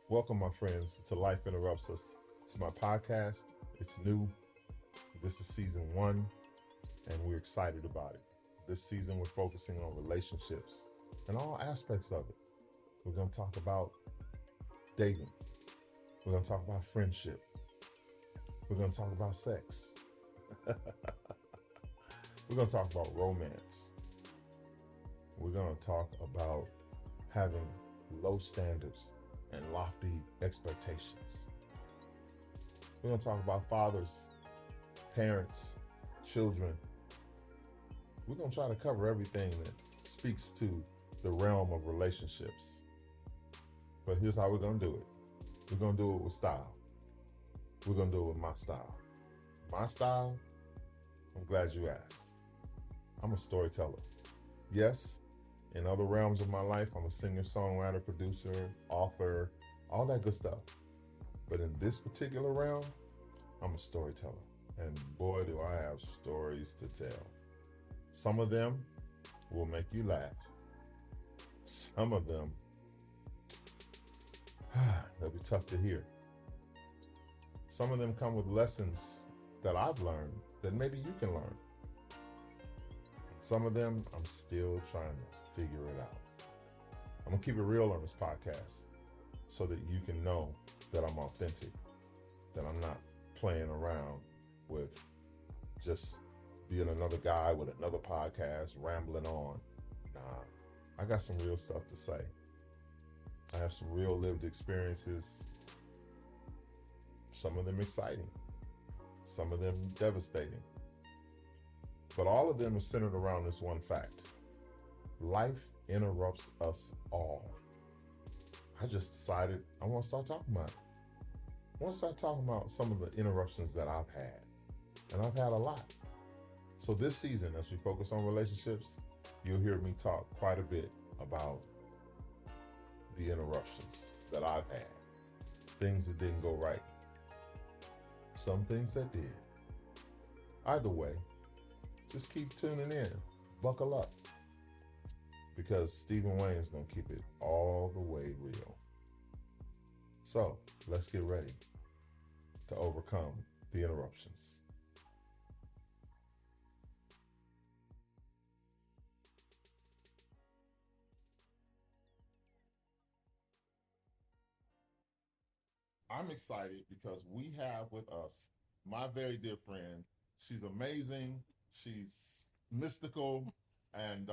Welcome, my friends, to Life Interrupts Us. It's my podcast. It's new. This is season 1, and we're excited about it. This season, we're focusing on relationships and all aspects of it. We're going to talk about dating. We're going to talk about friendship. We're going to talk about sex. We're going to talk about romance. We're going to talk about having low standards and lofty expectations. We're going to talk about fathers, parents, children. We're going to try to cover everything that speaks to the realm of relationships. But here's how we're going to do it. We're going to do it with style. We're going to do it with my style. My style? I'm glad you asked. I'm a storyteller. Yes, in other realms of my life, I'm a singer, songwriter, producer, author, all that good stuff. But in this particular realm, I'm a storyteller. And boy, do I have stories to tell. Some of them will make you laugh. Some of them, they'll be tough to hear. Some of them come with lessons that I've learned that maybe you can learn. Some of them, I'm still trying to figure it out. I'm gonna keep it real on this podcast so that you can know that I'm authentic, that I'm not playing around with just being another guy with another podcast, rambling on. Nah, I got some real stuff to say. I have some real lived experiences, some of them exciting, some of them devastating. But all of them are centered around this one fact. Life interrupts us all. I just decided I want to start talking about it. I want to start talking about some of the interruptions that I've had. And I've had a lot. So this season, as we focus on relationships, you'll hear me talk quite a bit about the interruptions that I've had. Things that didn't go right. Some things that did. Either way, just keep tuning in. Buckle up. Because Stephen Wayne is going to keep it all the way real. So, let's get ready to overcome the interruptions. I'm excited because we have with us my very dear friend. She's amazing. She's mystical. And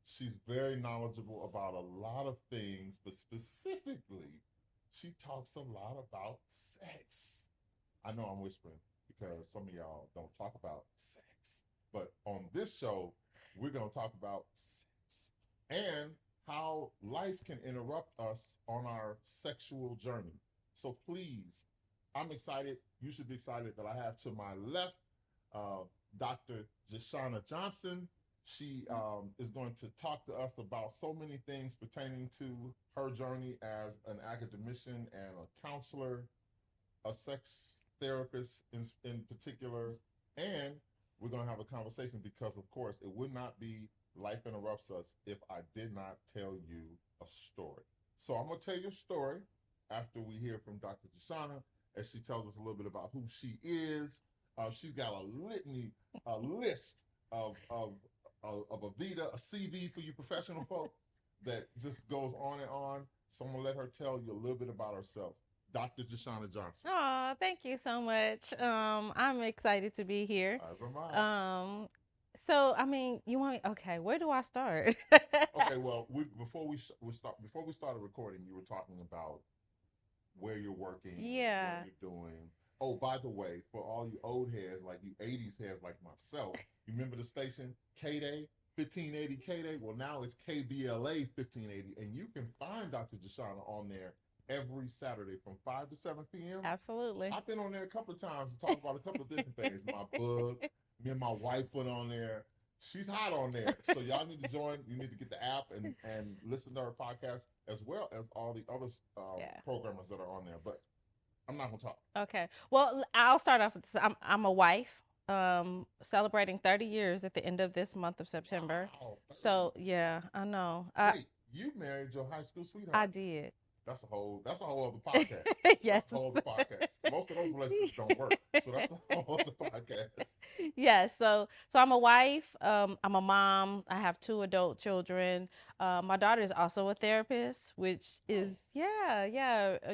she's very knowledgeable about a lot of things, but specifically, she talks a lot about sex. I know I'm whispering because some of y'all don't talk about sex. But on this show, we're going to talk about sex and how life can interrupt us on our sexual journey. So please, I'm excited. You should be excited that I have to my left Dr. Jeshana Johnson. She is going to talk to us about so many things pertaining to her journey as an academician and a counselor, a sex therapist in particular. And we're going to have a conversation because, of course, it would not be Life Interrupts Us if I did not tell you a story. So I'm going to tell you a story after we hear from Dr. Jeshana as she tells us a little bit about who she is. She's got a list of a Vita, a CV for you professional folk that just goes on and on. So I'm gonna let her tell you a little bit about herself. Dr. Jeshana Johnson. Oh, thank you so much. I'm excited to be here. As am I. So I mean, you want me? Okay, where do I start? Okay, well, before we started recording, you were talking about where you're working, what Yeah. you're doing. Oh, by the way, for all you old heads, like you 80s heads like myself, you remember the station K-Day, 1580 K-Day? Well, now it's KBLA 1580, and you can find Dr. Jeshana on there every Saturday from 5 to 7 p.m. Absolutely. I've been on there a couple of times to talk about a couple of different things. My book, me and my wife went on there. She's hot on there. So y'all need to join. You need to get the app and listen to her podcast as well as all the other Yeah. programmers that are on there. But I'm not gonna talk. Okay. Well, I'll start off with this. I'm a wife. Celebrating 30 years at the end of this month of September. Wow, 30. So yeah, I know. Wait, you married your high school I sweetheart. did. That's a whole other podcast. Yes. That's a whole other podcast. Most of those relationships don't work, so that's a whole other podcast. Yes. So I'm a wife. I'm a mom. I have 2 adult children. My daughter is also a therapist, which is a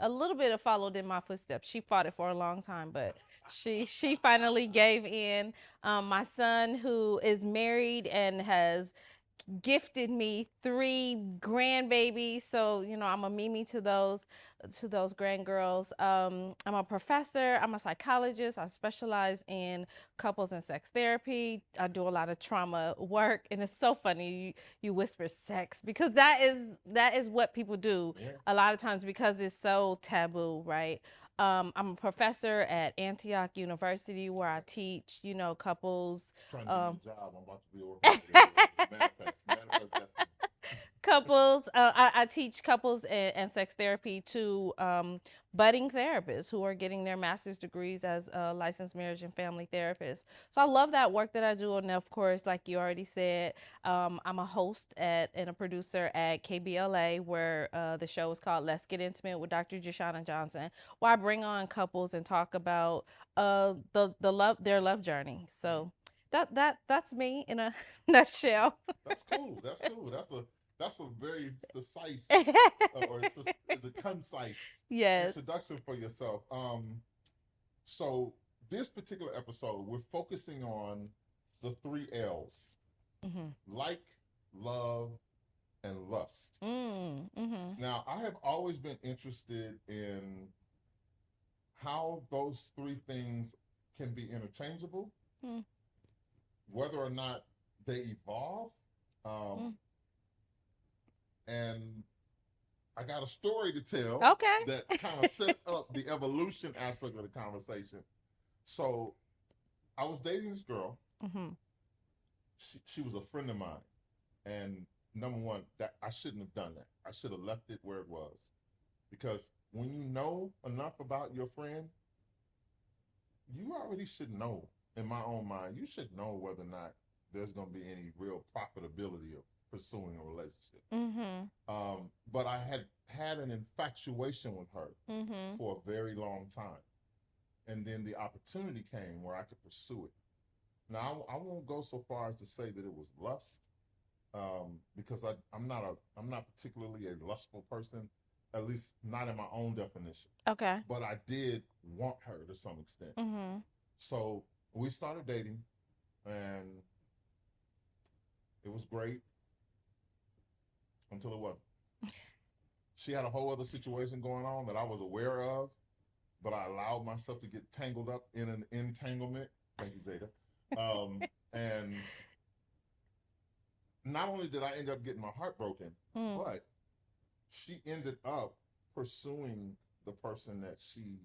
little bit of followed in my footsteps. She fought it for a long time, but she finally gave in. My son, who is married and has gifted me 3 grandbabies, so I'm a Mimi to those grandgirls. I'm a professor. I'm a psychologist. I specialize in couples and sex therapy. I do a lot of trauma work, and it's so funny you whisper sex because that is what people do a lot of times because it's so taboo, right? I'm a professor at Antioch University where I teach, couples. Trying to do a job. I'm about to be over. Manifest destiny. Couples. I teach couples and sex therapy to budding therapists who are getting their master's degrees as licensed marriage and family therapists. So I love that work that I do. And of course, like you already said, I'm a host and a producer at KBLA, where the show is called Let's Get Intimate with Dr. Jeshana Johnson, where I bring on couples and talk about their love journey. So that's me in a nutshell. That's cool. That's a very precise or is a concise Yes. introduction for yourself. So this particular episode, we're focusing on the 3 L's: like, love, and lust. Now, I have always been interested in how those 3 things can be interchangeable, whether or not they evolve. And I got a story to tell that kind of sets up the evolution aspect of the conversation. So I was dating this girl. She was a friend of mine. And number one, that I shouldn't have done that. I should have left it where it was. Because when you know enough about your friend, you already should know, in my own mind, you should know whether or not there's going to be any real profitability of pursuing a relationship. But I had an infatuation with her for a very long time. And then the opportunity came where I could pursue it. Now, I won't go so far as to say that it was lust, because I'm not particularly a lustful person, at least not in my own definition. Okay. But I did want her to some extent. So we started dating, and it was great until it wasn't. She had a whole other situation going on that I was aware of, but I allowed myself to get tangled up in an entanglement. Thank you, Jada. And not only did I end up getting my heart broken, but she ended up pursuing the person that she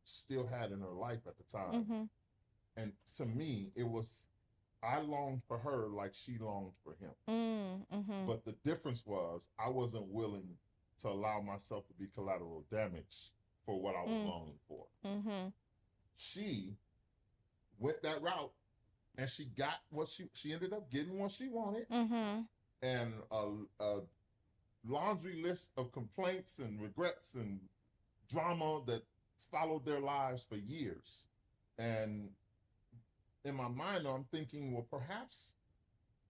still had in her life at the time. And to me, it was, I longed for her like she longed for him. But the difference was I wasn't willing to allow myself to be collateral damage for what I was longing for. She went that route, and she got what she ended up getting what she wanted. And a laundry list of complaints and regrets and drama that followed their lives for years. And in my mind, I'm thinking, well, perhaps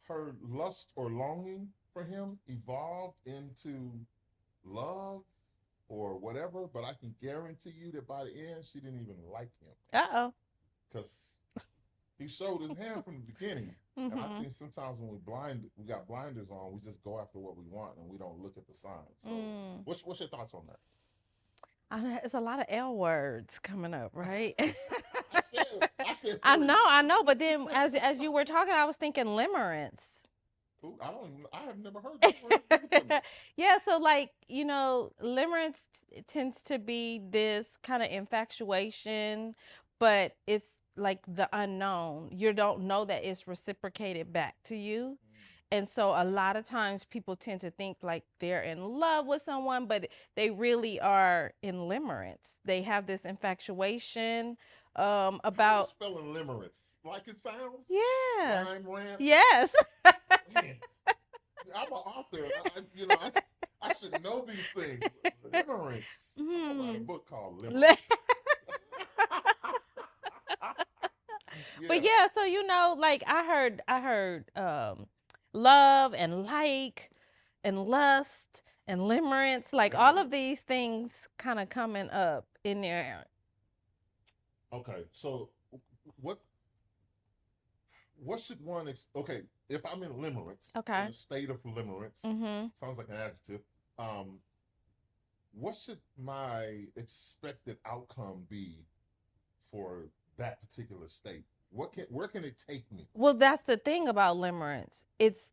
her lust or longing for him evolved into love or whatever, but I can guarantee you that by the end, she didn't even like him. Because he showed his hand from the beginning. And I think sometimes when we got blinders on, we just go after what we want and we don't look at the signs. So what's your thoughts on that? It's a lot of L words coming up, right? I said I know, but then as you were talking, I was thinking limerence. I have never heard that word. Yeah, so like, limerence tends to be this kind of infatuation, but it's like the unknown. You don't know that it's reciprocated back to you. And so a lot of times people tend to think like they're in love with someone, but they really are in limerence. They have this infatuation about... How you spelling limerence? Like it sounds? Yeah. Rhyme, rant? Yes. Man, I'm an author. I should know these things. Limerence. I'm gonna write a book called Limerence. But yeah, so you know, like I heard love and like and lust and limerence, like all of these things kind of coming up in there. Okay, so what should one okay, if I'm in limerence, Okay. in a state of limerence, sounds like an adjective. Um, what should my expected outcome be for that particular state? Where can it take me? Well, that's the thing about limerence. It's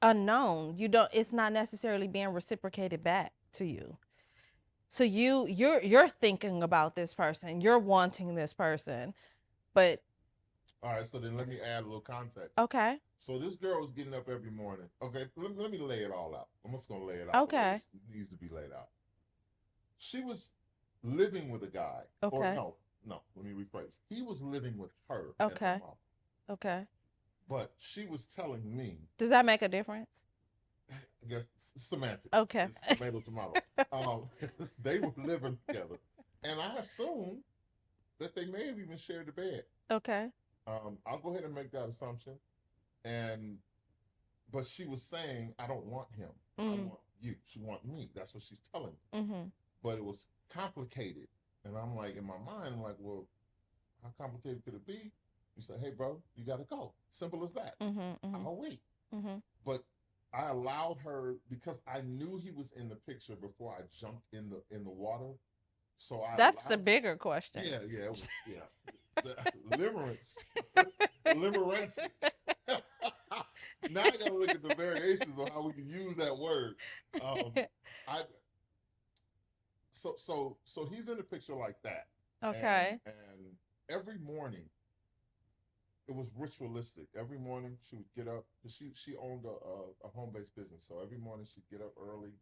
unknown. It's not necessarily being reciprocated back to you. So you're thinking about this person, you're wanting this person, but all right, so then let me add a little context. Okay. So this girl was getting up every morning. Okay, let me lay it all out. I'm just gonna lay it out. Okay. It needs to be laid out. She was living with a guy. Okay. Or no, let me rephrase. He was living with her. Okay. And her mom. Okay. But she was telling me. Does that make a difference? I guess semantics. Okay. It's tomato. They were living together, and I assume that they may have even shared the bed. Okay. I'll go ahead and make that assumption, but she was saying, "I don't want him. I want you." She want me. That's what she's telling me. But it was complicated, and I'm like, in my mind, I'm like, well, how complicated could it be? You say, "Hey, bro, you got to go." Simple as that. I'll wait. But I allowed her because I knew he was in the picture before I jumped in the water. So that's the bigger question. Yeah. The limerence. Limerence. Now I gotta look at the variations of how we can use that word. So he's in the picture like that. Okay. And every morning it was ritualistic. Every morning she would get up. She owned a home-based business, so every morning she'd get up early.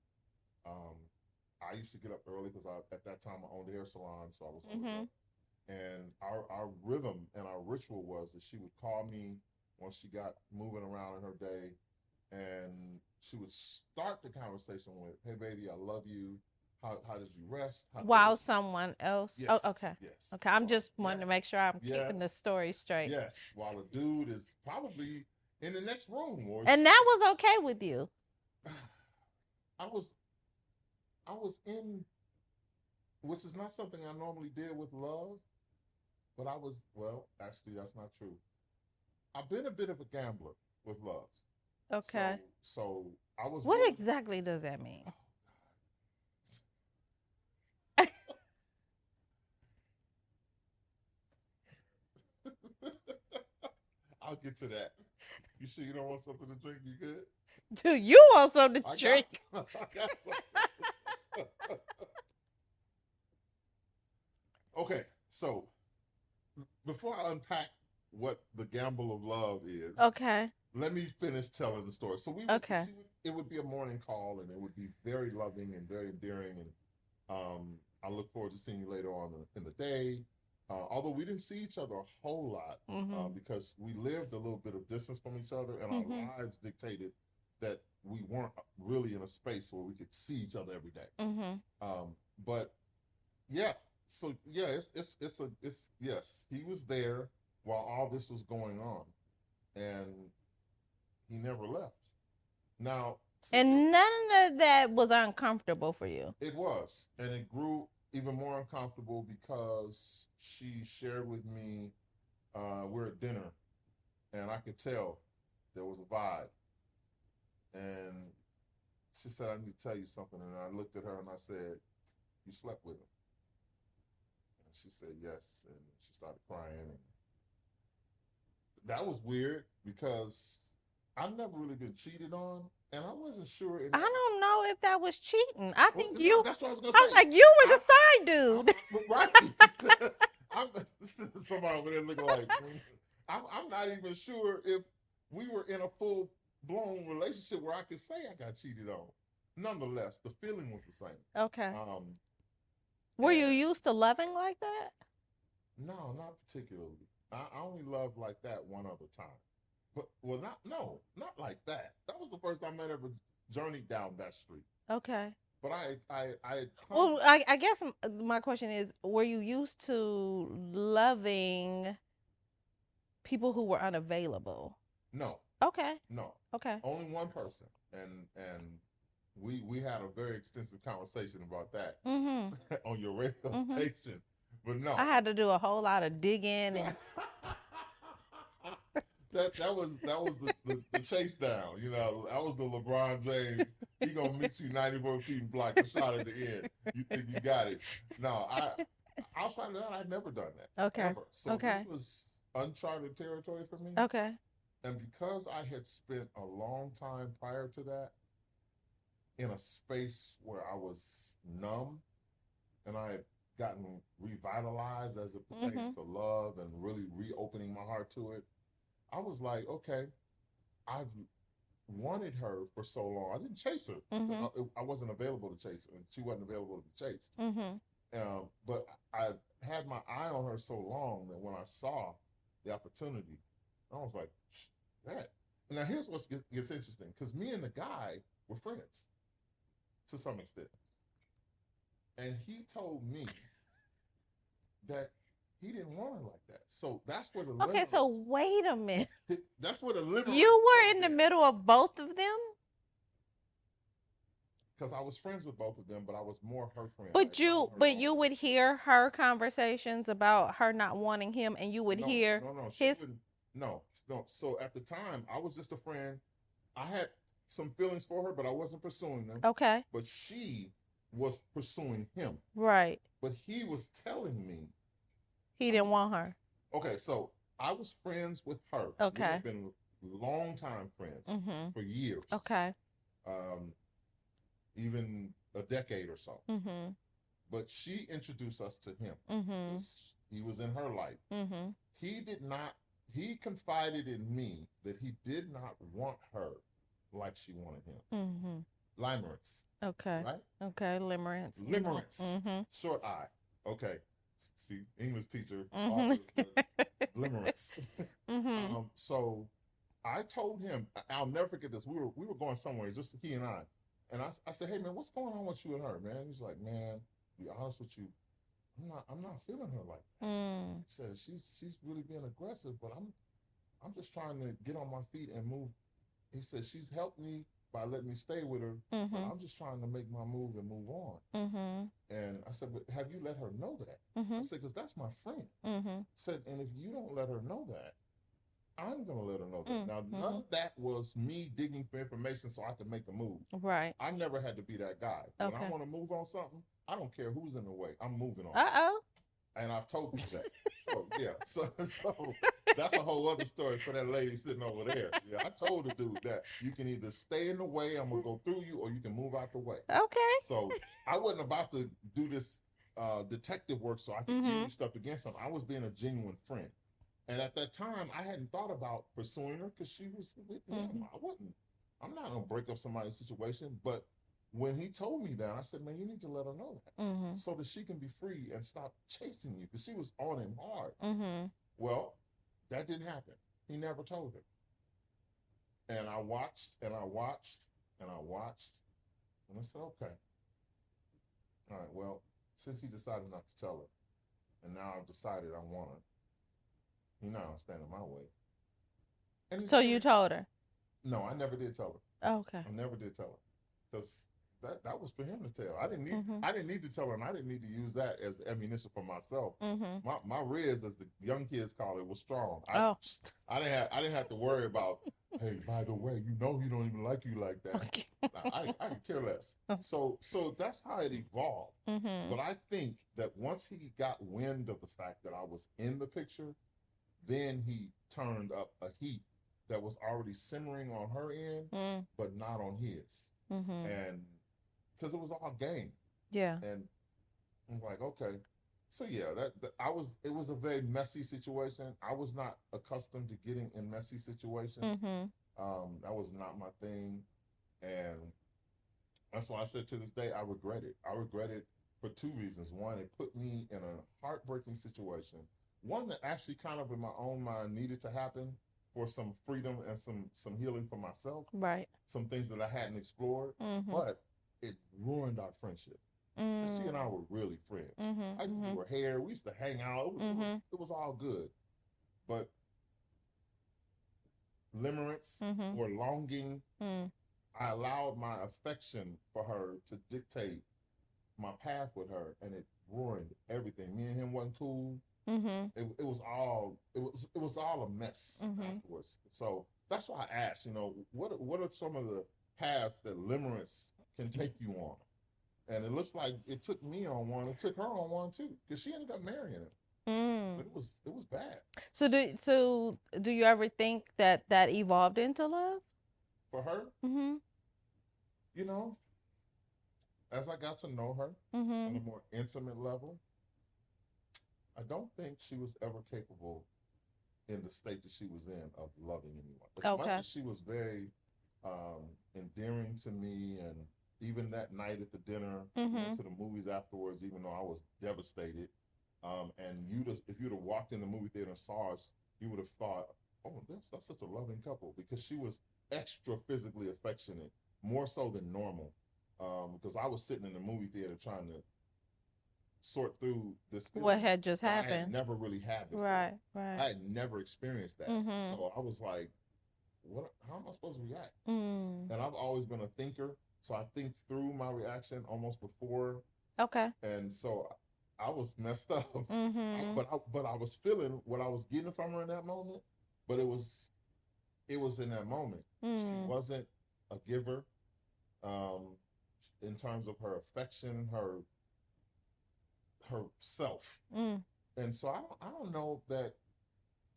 I used to get up early because at that time I owned a hair salon, so I was always up. And our rhythm and our ritual was that she would call me once she got moving around in her day, and she would start the conversation with, "Hey, baby, I love you. How did you rest?" While someone else. Yes. Oh, okay. Yes. Okay. I'm just wanting to make sure I'm keeping the story straight. Yes. While a dude is probably in the next room, and that was okay with you. I was in, which is not something I normally did with love, but actually that's not true. I've been a bit of a gambler with love. Okay. So I was. What exactly does that mean? I'll get to that. You sure you don't want something to drink? You good? Do you want something to drink? Okay, so before I unpack what the gamble of love is, okay, let me finish telling the story. So it would be a morning call, and it would be very loving and very endearing, and I look forward to seeing you later on in the day. Although we didn't see each other a whole lot because we lived a little bit of distance from each other, and our lives dictated that we weren't really in a space where we could see each other every day. But yeah, so yeah, it's yes, he was there while all this was going on, and he never left. Now, and none of that was uncomfortable for you. It was, and it grew even more uncomfortable because she shared with me, we're at dinner, and I could tell there was a vibe. And she said, "I need to tell you something." And I looked at her and I said, "You slept with him?" And she said, "Yes." And she started crying. And that was weird because I've never really been cheated on. And I wasn't sure. I don't know if that was cheating. I think that's what I was going to say. I was like, you were the side dude. Right. Somebody over there looking like, I'm not even sure if we were in a full-blown relationship where I could say I got cheated on. Nonetheless, the feeling was the same. Okay. Were you used to loving like that? No, not particularly. I only loved like that one other time. But not like that. That was the first time I ever journeyed down that street. Okay. But I Well, I guess my question is, were you used to loving people who were unavailable? no, Okay. no, Okay. only one person, and we had a very extensive conversation about that Mm-hmm. on your radio Mm-hmm. station. But no, I had to do a whole lot of digging and that was the chase down. You know, that was the LeBron James. He gonna meet you 94 feet and block the shot at the end. You think you got it? No, I outside of that, I'd never done that. okay. Ever. So Okay. this was uncharted territory for me. Okay. And because I had spent a long time prior to that in a space where I was numb and I had gotten revitalized as it pertains to love and really reopening my heart to it, I was like, okay, I've wanted her for so long. I didn't chase her because I wasn't available to chase her, and she wasn't available to be chased. But I had my eye on her so long that when I saw the opportunity, I was like, that. And now here's what gets interesting, because me and the guy were friends to some extent. And he told me that he didn't want her like that. So that's where the Okay, so wait a minute. That's where the limerence. You were in the middle of both of them? Because I was friends with both of them, but I was more her friend. But you would hear her conversations about her not wanting him, and you would hear his. No. So at the time, I was just a friend. I had some feelings for her, but I wasn't pursuing them. Okay. But she was pursuing him. Right. But he was telling me he didn't want her. Okay, so I was friends with her. Okay. We have been long-time friends for years. Okay. Even a decade or so. But she introduced us to him. He was in her life. He confided in me that he did not want her like she wanted him. Limerence. Okay. Right? Okay, limerence. Limerence. Short I. Okay. See, English teacher. Limerence. So I told him, I'll never forget this. We were going somewhere, just he and I. And I said, hey man, what's going on with you and her, man? He's like, man, to be honest with you, I'm not feeling her like that. He said, she's really being aggressive, but I'm just trying to get on my feet and move. He said, she's helped me by letting me stay with her, but I'm just trying to make my move and move on. And I said, but have you let her know that? I said, because that's my friend. I said, and if you don't let her know that, I'm going to let her know that. Now, none of that was me digging for information so I could make a move. Right. I never had to be that guy. When I want to move on something, I don't care who's in the way. I'm moving on. Uh-oh. And I've told you that. So, yeah. So that's a whole other story for that lady sitting over there. Yeah, I told the dude that you can either stay in the way, I'm going to go through you, or you can move out the way. Okay. So I wasn't about to do this detective work so I could use stuff against him. I was being a genuine friend. And at that time, I hadn't thought about pursuing her because she was with him. I'm not going to break up somebody's situation. But when he told me that, I said, man, you need to let her know that so that she can be free and stop chasing you, because she was on him hard. Well, that didn't happen. He never told her. And I watched and I watched and I watched. And I said, okay. All right, well, since he decided not to tell her, and now I've decided I want her, he's not gonna stand in my way. And so you told her? No, I never did tell her. Oh, okay. I never did tell her, because that was for him to tell. I didn't need to tell her, and I didn't need to use that as ammunition for myself. My RIZ, as the young kids call it, was strong. I didn't have to worry about, hey, by the way, you know he don't even like you like that. Okay. I could care less. So that's how it evolved. But I think that once he got wind of the fact that I was in the picture, then he turned up a heat that was already simmering on her end, but not on his. And because it was all game. Yeah. And I'm like, okay. So yeah, it was a very messy situation. I was not accustomed to getting in messy situations. That was not my thing. And that's why I said to this day, I regret it. I regret it for two reasons. One, it put me in a heartbreaking situation. One that actually kind of in my own mind needed to happen for some freedom and some healing for myself. Right. Some things that I hadn't explored. But it ruined our friendship. Because she and I were really friends. I used to do her hair. We used to hang out. It was all good. But limerence or longing, I allowed my affection for her to dictate my path with her, and it ruined everything. Me and him wasn't cool. It was all a mess afterwards. So that's why I asked, what are some of the paths that limerence can take you on? And it looks like it took me on one. It took her on one too, because she ended up marrying him. But it was bad. So do you ever think that evolved into love for her? As I got to know her on a more intimate level, I don't think she was ever capable in the state that she was in of loving anyone. As much as she was very endearing to me, and even that night at the dinner, we went to the movies afterwards, even though I was devastated. And if you'd have walked in the movie theater and saw us, you would have thought, oh, that's such a loving couple, because she was extra physically affectionate, more so than normal. Because I was sitting in the movie theater trying to sort through this feeling what had just happened. I had never really had before. Right. I had never experienced that. So I was like, how am I supposed to react? And I've always been a thinker, so I think through my reaction almost before. Okay. And so I was messed up. But I was feeling what I was getting from her in that moment. But it was in that moment. She wasn't a giver. In terms of her affection, herself. And so I don't know that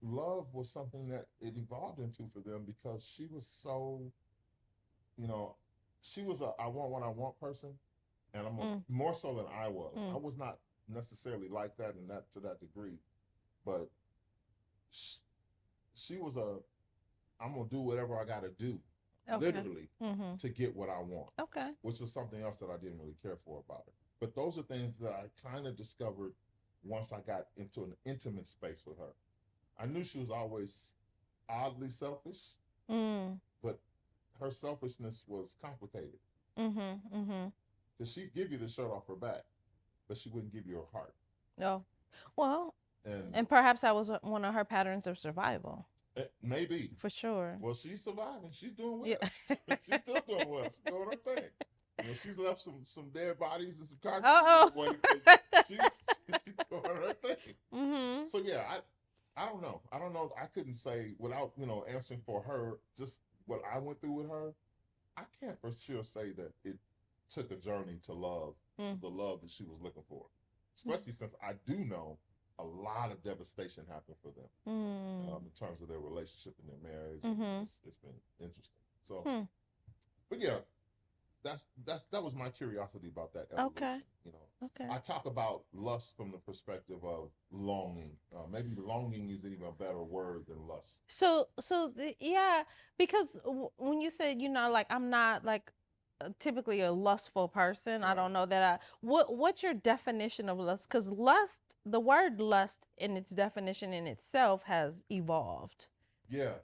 love was something that it evolved into for them, because she was so, she was a I want what I want person, and I'm more so than I was. I was not necessarily like that and that to that degree, but she was a I'm gonna do whatever I gotta do. Literally, to get what I want. Okay. Which was something else that I didn't really care for about her. But those are things that I kind of discovered once I got into an intimate space with her. I knew she was always oddly selfish, but her selfishness was complicated. Because she'd give you the shirt off her back, but she wouldn't give you her heart. Oh, well, and perhaps that was one of her patterns of survival. Maybe. For sure. Well, she's surviving. She's doing well. Yeah. She's still doing well. She's doing her thing. She's left some dead bodies and some carcasses. She's doing her thing. So yeah, I don't know. I couldn't say without answering for her just what I went through with her. I can't for sure say that it took a journey to love, the love that she was looking for. Especially since I do know a lot of devastation happened for them in terms of their relationship and their marriage. It's been interesting. So, but yeah, that was my curiosity about that evolution. Okay. I talk about lust from the perspective of longing. Maybe longing is even a better word than lust. So yeah, because when you said like I'm not like typically a lustful person. Right. I don't know that what's your definition of lust? Because the word lust in its definition in itself has evolved. Yeah.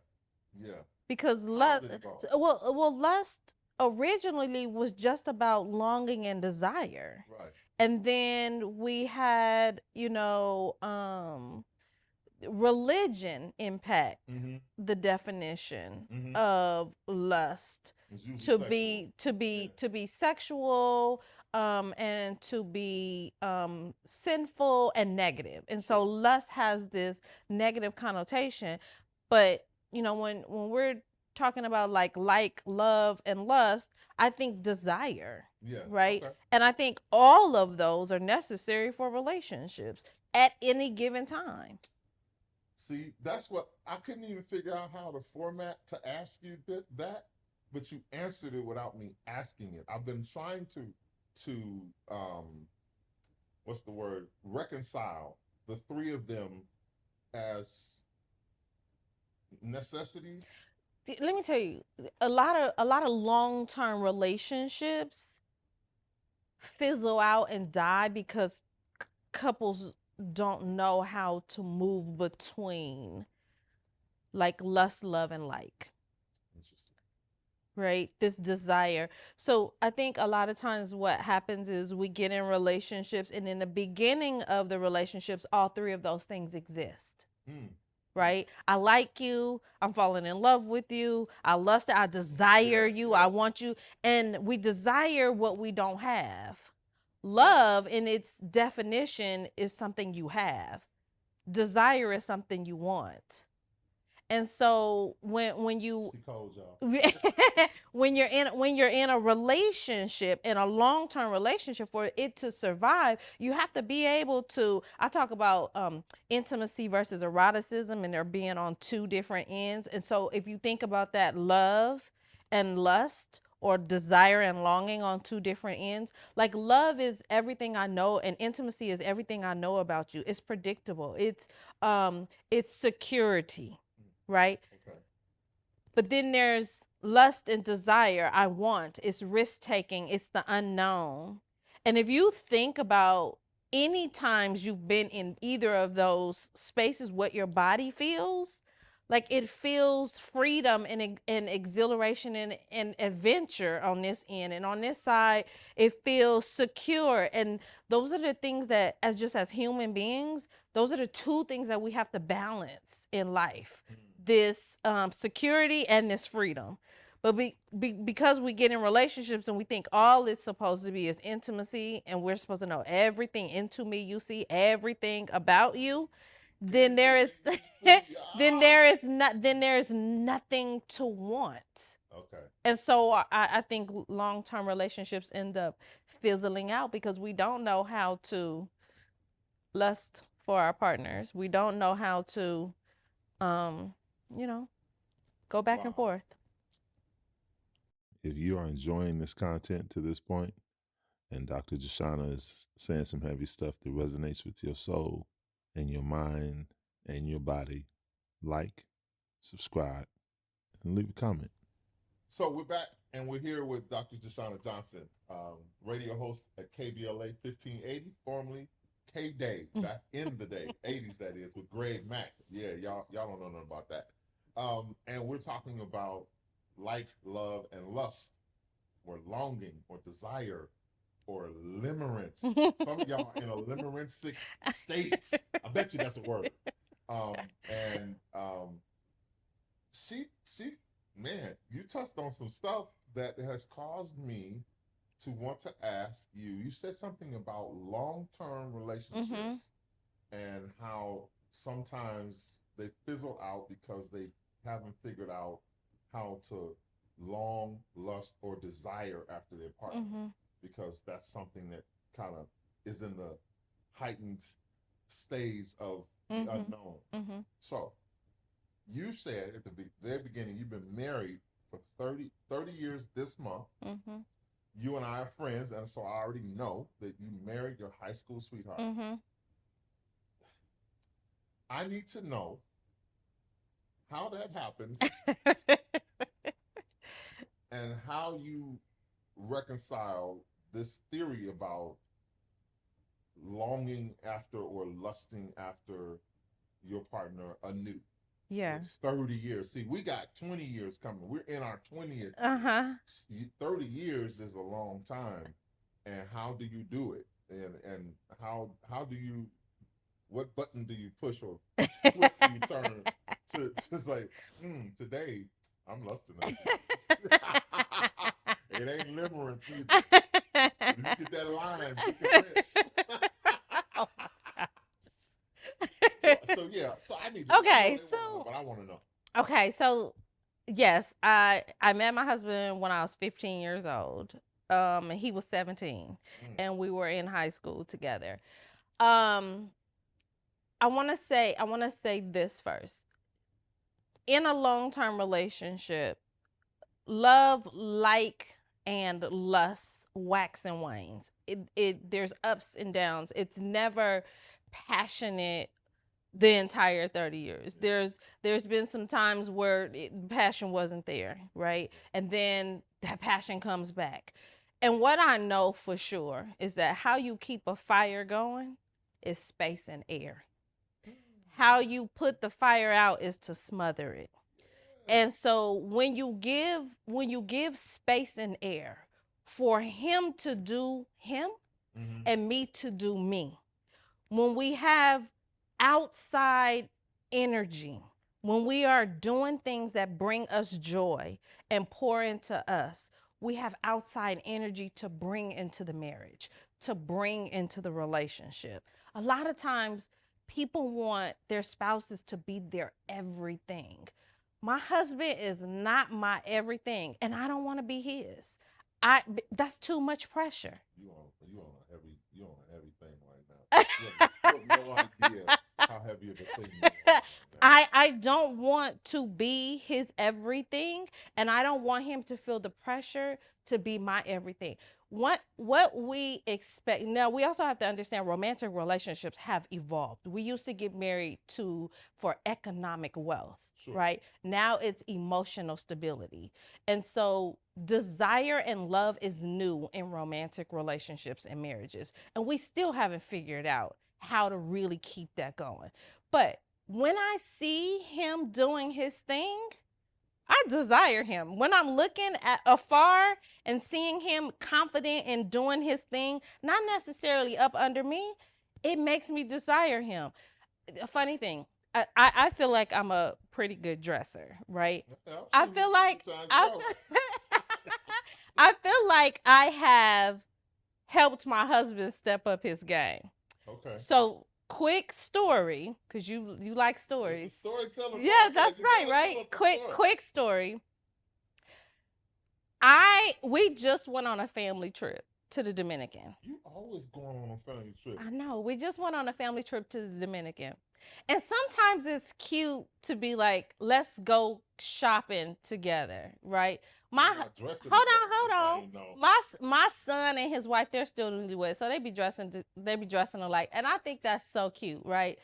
Because lust, lust originally was just about longing and desire. Right. And then we had, religion impact the definition of lust to be sexual and to be sinful and negative. And so lust has this negative connotation, but when we're talking about like love and lust, I think desire. Yeah. Right. Okay. And I think all of those are necessary for relationships at any given time. See, that's what I couldn't even figure out how to format to ask you that, but you answered it without me asking it. I've been trying to what's the word? Reconcile the three of them as necessities. Let me tell you, a lot of long-term relationships fizzle out and die because couples don't know how to move between like lust, love, and like. Interesting. right? This desire. So I think a lot of times what happens is we get in relationships, and in the beginning of the relationships, all three of those things exist. Right? I like you. I'm falling in love with you. I lust, I desire you. I want you. And we desire what we don't have. Love, in its definition, is something you have. Desire is something you want. And so when you when you're in a relationship, in a long-term relationship, for it to survive, you have to be able to, I talk about intimacy versus eroticism, and they're being on two different ends. And so if you think about that, love and lust, or desire and longing, on two different ends. Like, love is everything I know, and intimacy is everything I know about you. It's predictable. It's security, right? Okay. But then there's lust and desire. I want. It's risk taking. It's the unknown. And if you think about any times you've been in either of those spaces, what your body feels, like, it feels freedom and exhilaration and adventure on this end. And on this side, it feels secure. And those are the things that, as human beings, those are the two things that we have to balance in life. This security and this freedom. But because we get in relationships and we think all it's supposed to be is intimacy, and we're supposed to know everything into me, you see everything about you, then there is then there is nothing to want. Okay. And so I think long-term relationships end up fizzling out because we don't know how to lust for our partners. We don't know how to go back and forth. If you are enjoying this content to this point, and Dr. Jeshana is saying some heavy stuff that resonates with your soul and your mind and your body, like, subscribe, and leave a comment. So we're back, and we're here with Dr. Jeshana Johnson, radio host at KBLA 1580, formerly K-Day, back in the day, 80s that is, with Greg Mack. Yeah, y'all don't know nothing about that. And we're talking about like, love, and lust, or longing, or desire, or limerence. Some of y'all in a limerence state. I bet you that's a word. She, man, you touched on some stuff that has caused me to want to ask you. You said something about long-term relationships and how sometimes they fizzle out because they haven't figured out how to long, lust, or desire after their partner, because that's something that kind of is in the heightened stage of the unknown. So you said at the very beginning you've been married for 30 years this month. You and I are friends, and so I already know that you married your high school sweetheart. I need to know how that happened and how you reconcile this theory about longing after or lusting after your partner anew. Yeah. 30 years. See, we got 20 years coming. We're in our 20th. 30 years is a long time. And how do you do it? And how do you, what button do you push or twist do you turn to say, today I'm lusting at you. It ain't limerence either. You get that line, you can rinse. So I need to know, but I want to know. Okay, so yes, I met my husband when I was 15 years old. And he was 17, and we were in high school together. I want to say this first. In a long-term relationship, love, like, and lust wax and wanes. There's ups and downs. It's never passionate the entire 30 years. There's been some times where passion wasn't there, right? And then that passion comes back. And what I know for sure is that how you keep a fire going is space and air. How you put the fire out is to smother it. And so when you give space and air for him to do him and me to do me, when we have outside energy, when we are doing things that bring us joy and pour into us, we have outside energy to bring into the marriage, to bring into the relationship. A lot of times people want their spouses to be their everything. My husband is not my everything, and I don't want to be his. That's too much pressure. You on everything right now. You have no idea how heavy of a thing you are. I don't want to be his everything, and I don't want him to feel the pressure to be my everything. What we expect now, we also have to understand romantic relationships have evolved. We used to get married for economic wealth, Sure. right? Now it's emotional stability. And so desire and love is new in romantic relationships and marriages. And we still haven't figured out how to really keep that going. But when I see him doing his thing, I desire him. When I'm looking at afar and seeing him confident in doing his thing, not necessarily up under me, it makes me desire him. A funny thing, I feel like I'm a pretty good dresser, right? I feel like I feel like I have helped my husband step up his game. Okay. So quick story, because you like stories. Storyteller. Yeah, that's right. Quick story. We just went on a family trip to the Dominican. You always going on a family trip. I know. We just went on a family trip to the Dominican. And sometimes it's cute to be like, let's go shopping together, right? Hold on. My son and his wife, they're still newlyweds, so they be dressing alike, and I think that's so cute, right?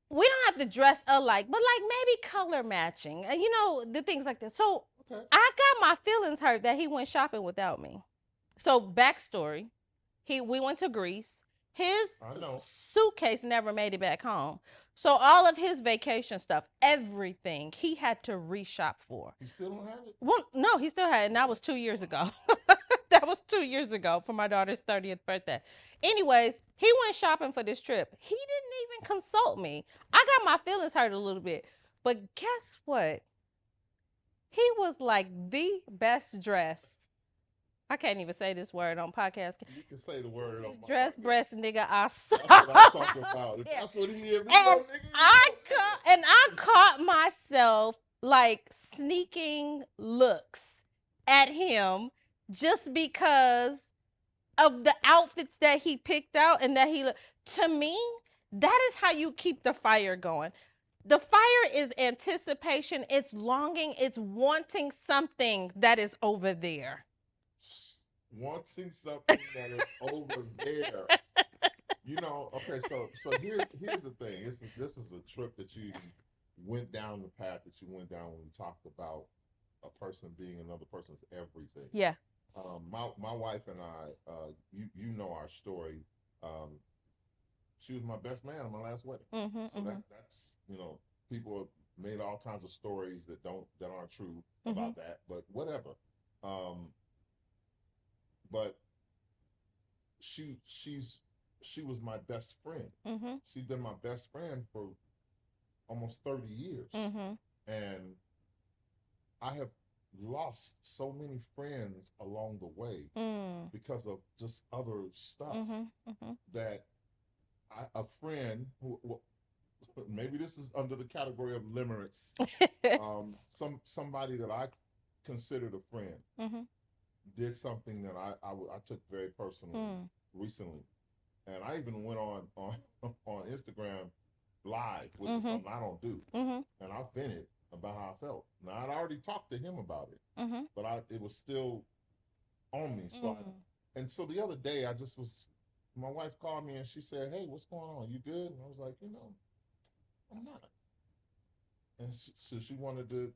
We don't have to dress alike, but like maybe color matching, and the things like that. So okay. I got my feelings hurt that he went shopping without me. So backstory, we went to Greece. His suitcase never made it back home. So all of his vacation stuff, everything, he had to reshop for. He still don't have it? Well, no, he still had it, and that was 2 years ago. That was 2 years ago for my daughter's 30th birthday. Anyways, he went shopping for this trip. He didn't even consult me. I got my feelings hurt a little bit. But guess what? He was like the best dressed. I can't even say this word on podcast. You can say the word on dress breast nigga. That's what I'm talking about. Yeah. That's what he is. And I caught myself like sneaking looks at him just because of the outfits that he picked out and that to me, that is how you keep the fire going. The fire is anticipation, it's longing, it's wanting something that is over there. Wanting something that is over there. Okay, so here's the thing. This is a trip that you went down the path that you went down when you talked about a person being another person's everything. Yeah. My wife and I, you know our story. She was my best man on my last wedding. So that's people have made all kinds of stories that aren't true about that, but whatever. But she was my best friend. She's been my best friend for almost 30 years. And I have lost so many friends along the way because of just other stuff that a friend who, maybe this is under the category of limerence, somebody that I considered a friend did something that I took very personally recently, and I even went on Instagram Live, which is something I don't do, and I vented about how I felt. Now I'd already talked to him about it, but it was still on me. So the other day my wife called me and she said, "Hey, what's going on? You good?" And I was like, I'm not. And she wanted to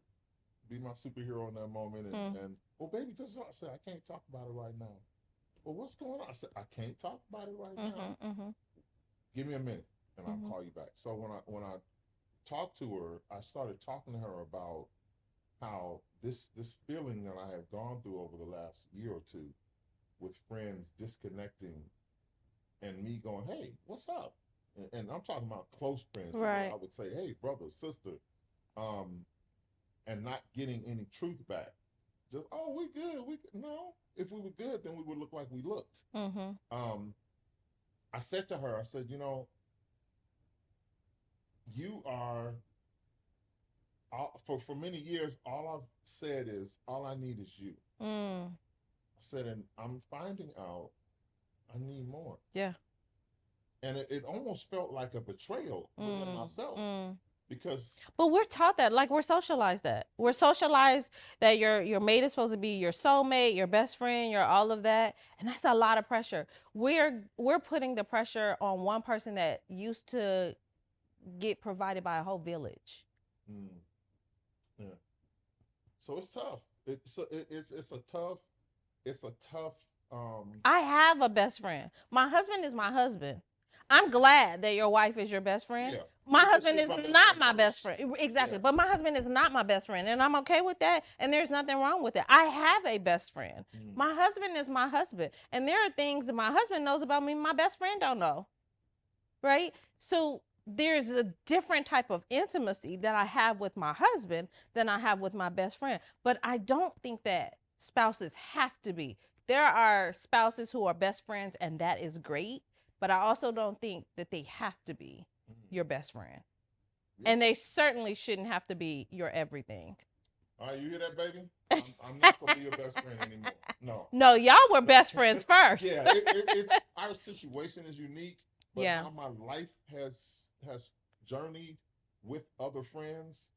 be my superhero in that moment, and well, baby, just I said I can't talk about it right now. Well, what's going on? I said I can't talk about it right now. Give me a minute, and I'll call you back. So when I talked to her, I started talking to her about how this feeling that I had gone through over the last year or two with friends disconnecting and me going, hey, what's up? And I'm talking about close friends. Right. I would say, hey, brother, sister, and not getting any truth back. Just, oh, we good. No. If we were good, then we would look like we looked. I said to her, I said, you know, you are, for many years, all I've said is, all I need is you. I said, and I'm finding out I need more. Yeah. And it almost felt like a betrayal within myself. Because, but we're taught that, like, we're socialized that your mate is supposed to be your soulmate, your best friend, your all of that, and that's a lot of pressure. We're putting the pressure on one person that used to get provided by a whole village. Yeah. So it's tough. It's a tough. I have a best friend. My husband is my husband. I'm glad that your wife is your best friend. Yeah. My husband is not my best first. friend. Exactly. Yeah. But my husband is not my best friend. And I'm okay with that. And there's nothing wrong with it. I have a best friend. My husband is my husband. And there are things that my husband knows about me my best friend don't know. Right? So there's a different type of intimacy that I have with my husband than I have with my best friend. But I don't think that spouses have to be. There are spouses who are best friends, and that is great. But I also don't think that they have to be your best friend. Yeah. And they certainly shouldn't have to be your everything. All right, you hear that, baby? I'm not going to be your best friend anymore. No. No, y'all were best friends first. Yeah, it's our situation is unique. But how my life has journeyed with other friends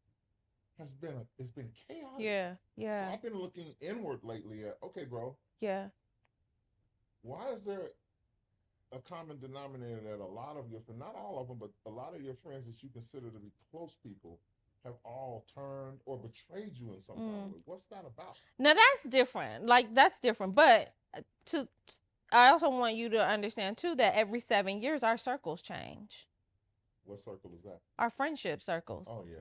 it's been chaotic. Yeah. So I've been looking inward lately at, okay, bro. Yeah. Why is there a common denominator that a lot of your friends, not all of them, but a lot of your friends that you consider to be close people have all turned or betrayed you in some kind of way? What's that about? Now that's different. Like, that's different. But I also want you to understand too that every 7 years our circles change. What circle is that? Our friendship circles. Oh yeah.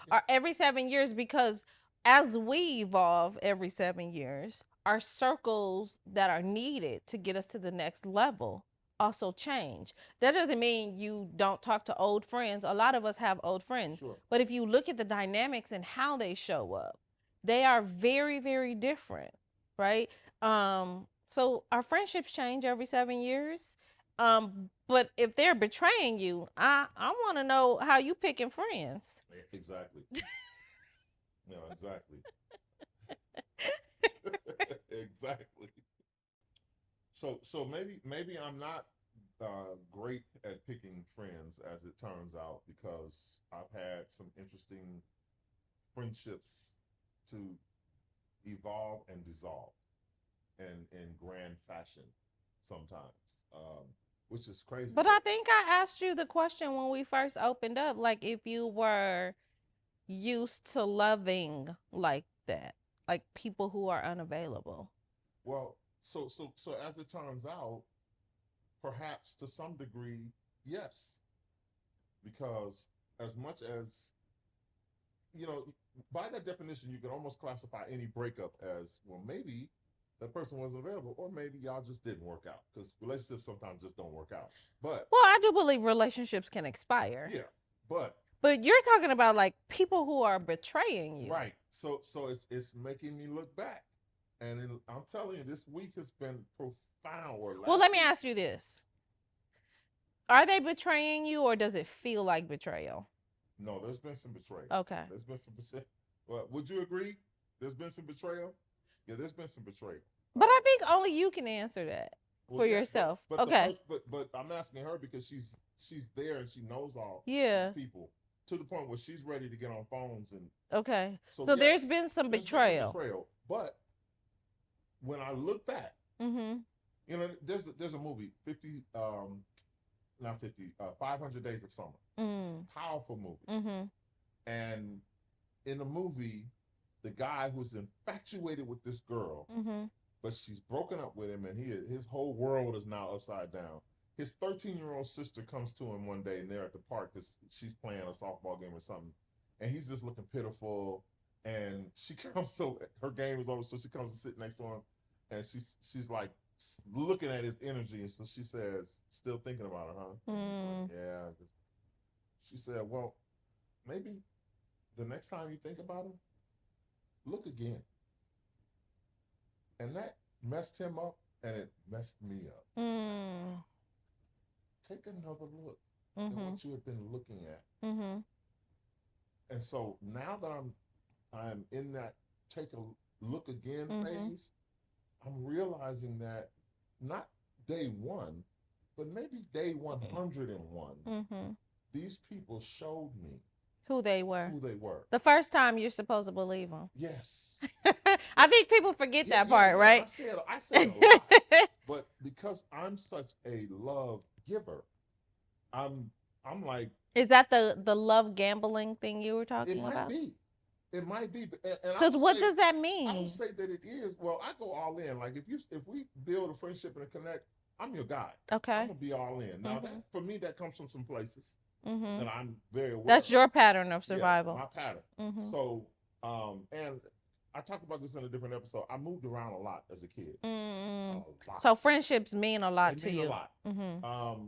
Are every 7 years, because as we evolve every 7 years, our circles that are needed to get us to the next level also change. That doesn't mean you don't talk to old friends. A lot of us have old friends. Sure. But if you look at the dynamics and how they show up, they are very, very different, right? So our friendships change every 7 years. But if they're betraying you, I want to know how you picking friends. Exactly. No, exactly. Exactly. So maybe I'm not great at picking friends, as it turns out, because I've had some interesting friendships to evolve and dissolve in grand fashion sometimes, which is crazy. But I think I asked you the question when we first opened up, like if you were used to loving like that, like people who are unavailable. Well, so as it turns out, perhaps to some degree, yes. Because as much as, by that definition, you can almost classify any breakup as, well, maybe that person wasn't available, or maybe y'all just didn't work out, because relationships sometimes just don't work out. But I do believe relationships can expire. Yeah, but you're talking about like people who are betraying you, right? So it's making me look back, and I'm telling you, this week has been profound. Well, let me ask you this: are they betraying you, or does it feel like betrayal? No, there's been some betrayal. Okay. There's been some betrayal. Well, would you agree? There's been some betrayal. Yeah, there's been some betrayal. But I think only you can answer that for yourself. But okay. But I'm asking her because she's there and she knows all these people to the point where she's ready to get on phones and. Okay. So yes, there's been some betrayal. But when I look back, there's a movie 500 Days of Summer. Powerful movie. And in the movie, the guy who's infatuated with this girl, but she's broken up with him, and his whole world is now upside down. his 13-year-old sister comes to him one day, and they're at the park because she's playing a softball game or something, and he's just looking pitiful. And she comes, so her game is over, so she comes to sit next to him, and she's like looking at his energy, and so she says, "Still thinking about her, huh?" Like, yeah. She said, "Well, maybe the next time you think about him, look again." And that messed him up, and it messed me up. Take another look at what you have been looking at. And so now that I'm in that take a look again phase, I'm realizing that not day one, but maybe day 101, these people showed me who they were. Who they were. The first time you're supposed to believe them. Yes. I think people forget that part, right? I said a lot, but because I'm such a love giver, I'm like. Is that the love gambling thing you were talking about? It might be. Because what does that mean? I don't say that it is. Well, I go all in. Like if we build a friendship and a connect, I'm your guy. Okay. I'm gonna be all in. Now that, for me, that comes from some places that I'm very aware That's of. your pattern of survival. Yeah, my pattern. So, and I talked about this in a different episode. I moved around a lot as a kid. So friendships mean a lot to you. A lot.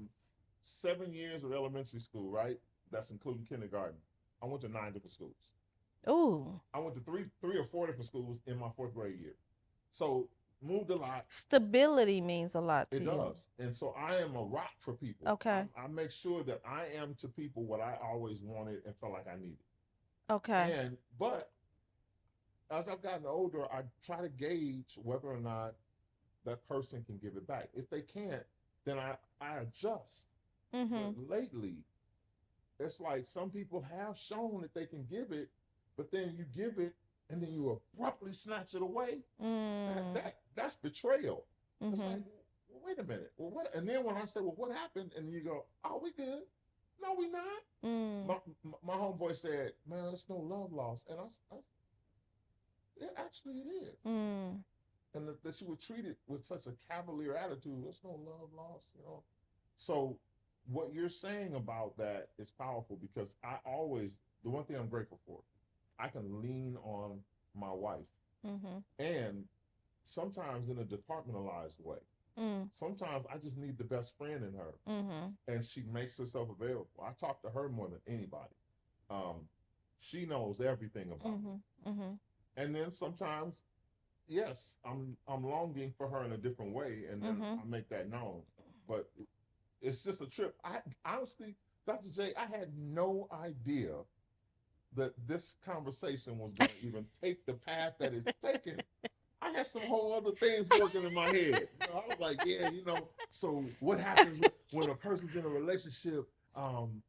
7 years of elementary school, right? That's including kindergarten. I went to 9 different schools. Ooh. I went to three or four different schools in my 4th grade year. So moved a lot. Stability means a lot to you. It does. And so I am a rock for people. Okay. I make sure that I am to people what I always wanted and felt like I needed. Okay. But as I've gotten older, I try to gauge whether or not that person can give it back. If they can't, then I adjust. But lately, it's like some people have shown that they can give it, but then you give it and then you abruptly snatch it away. That's betrayal. It's like, well, wait a minute. Well, what? And then when I say, well, what happened? And you go, oh, we good. No, we not. My homeboy said, man, there's no love lost. And yeah, actually it is. And that you were treated with such a cavalier attitude. There's no love lost, you know. So what you're saying about that is powerful, because the one thing I'm grateful for, I can lean on my wife. And sometimes in a departmentalized way. Sometimes I just need the best friend in her. And she makes herself available. I talk to her more than anybody. She knows everything about me. And then sometimes, yes, I'm longing for her in a different way, and then I make that known. But it's just a trip. I honestly, Dr. J, I had no idea that this conversation was going to even take the path that it's taken. I had some whole other things working in my head. You know, I was like, yeah, you know, so what happens when a person's in a relationship and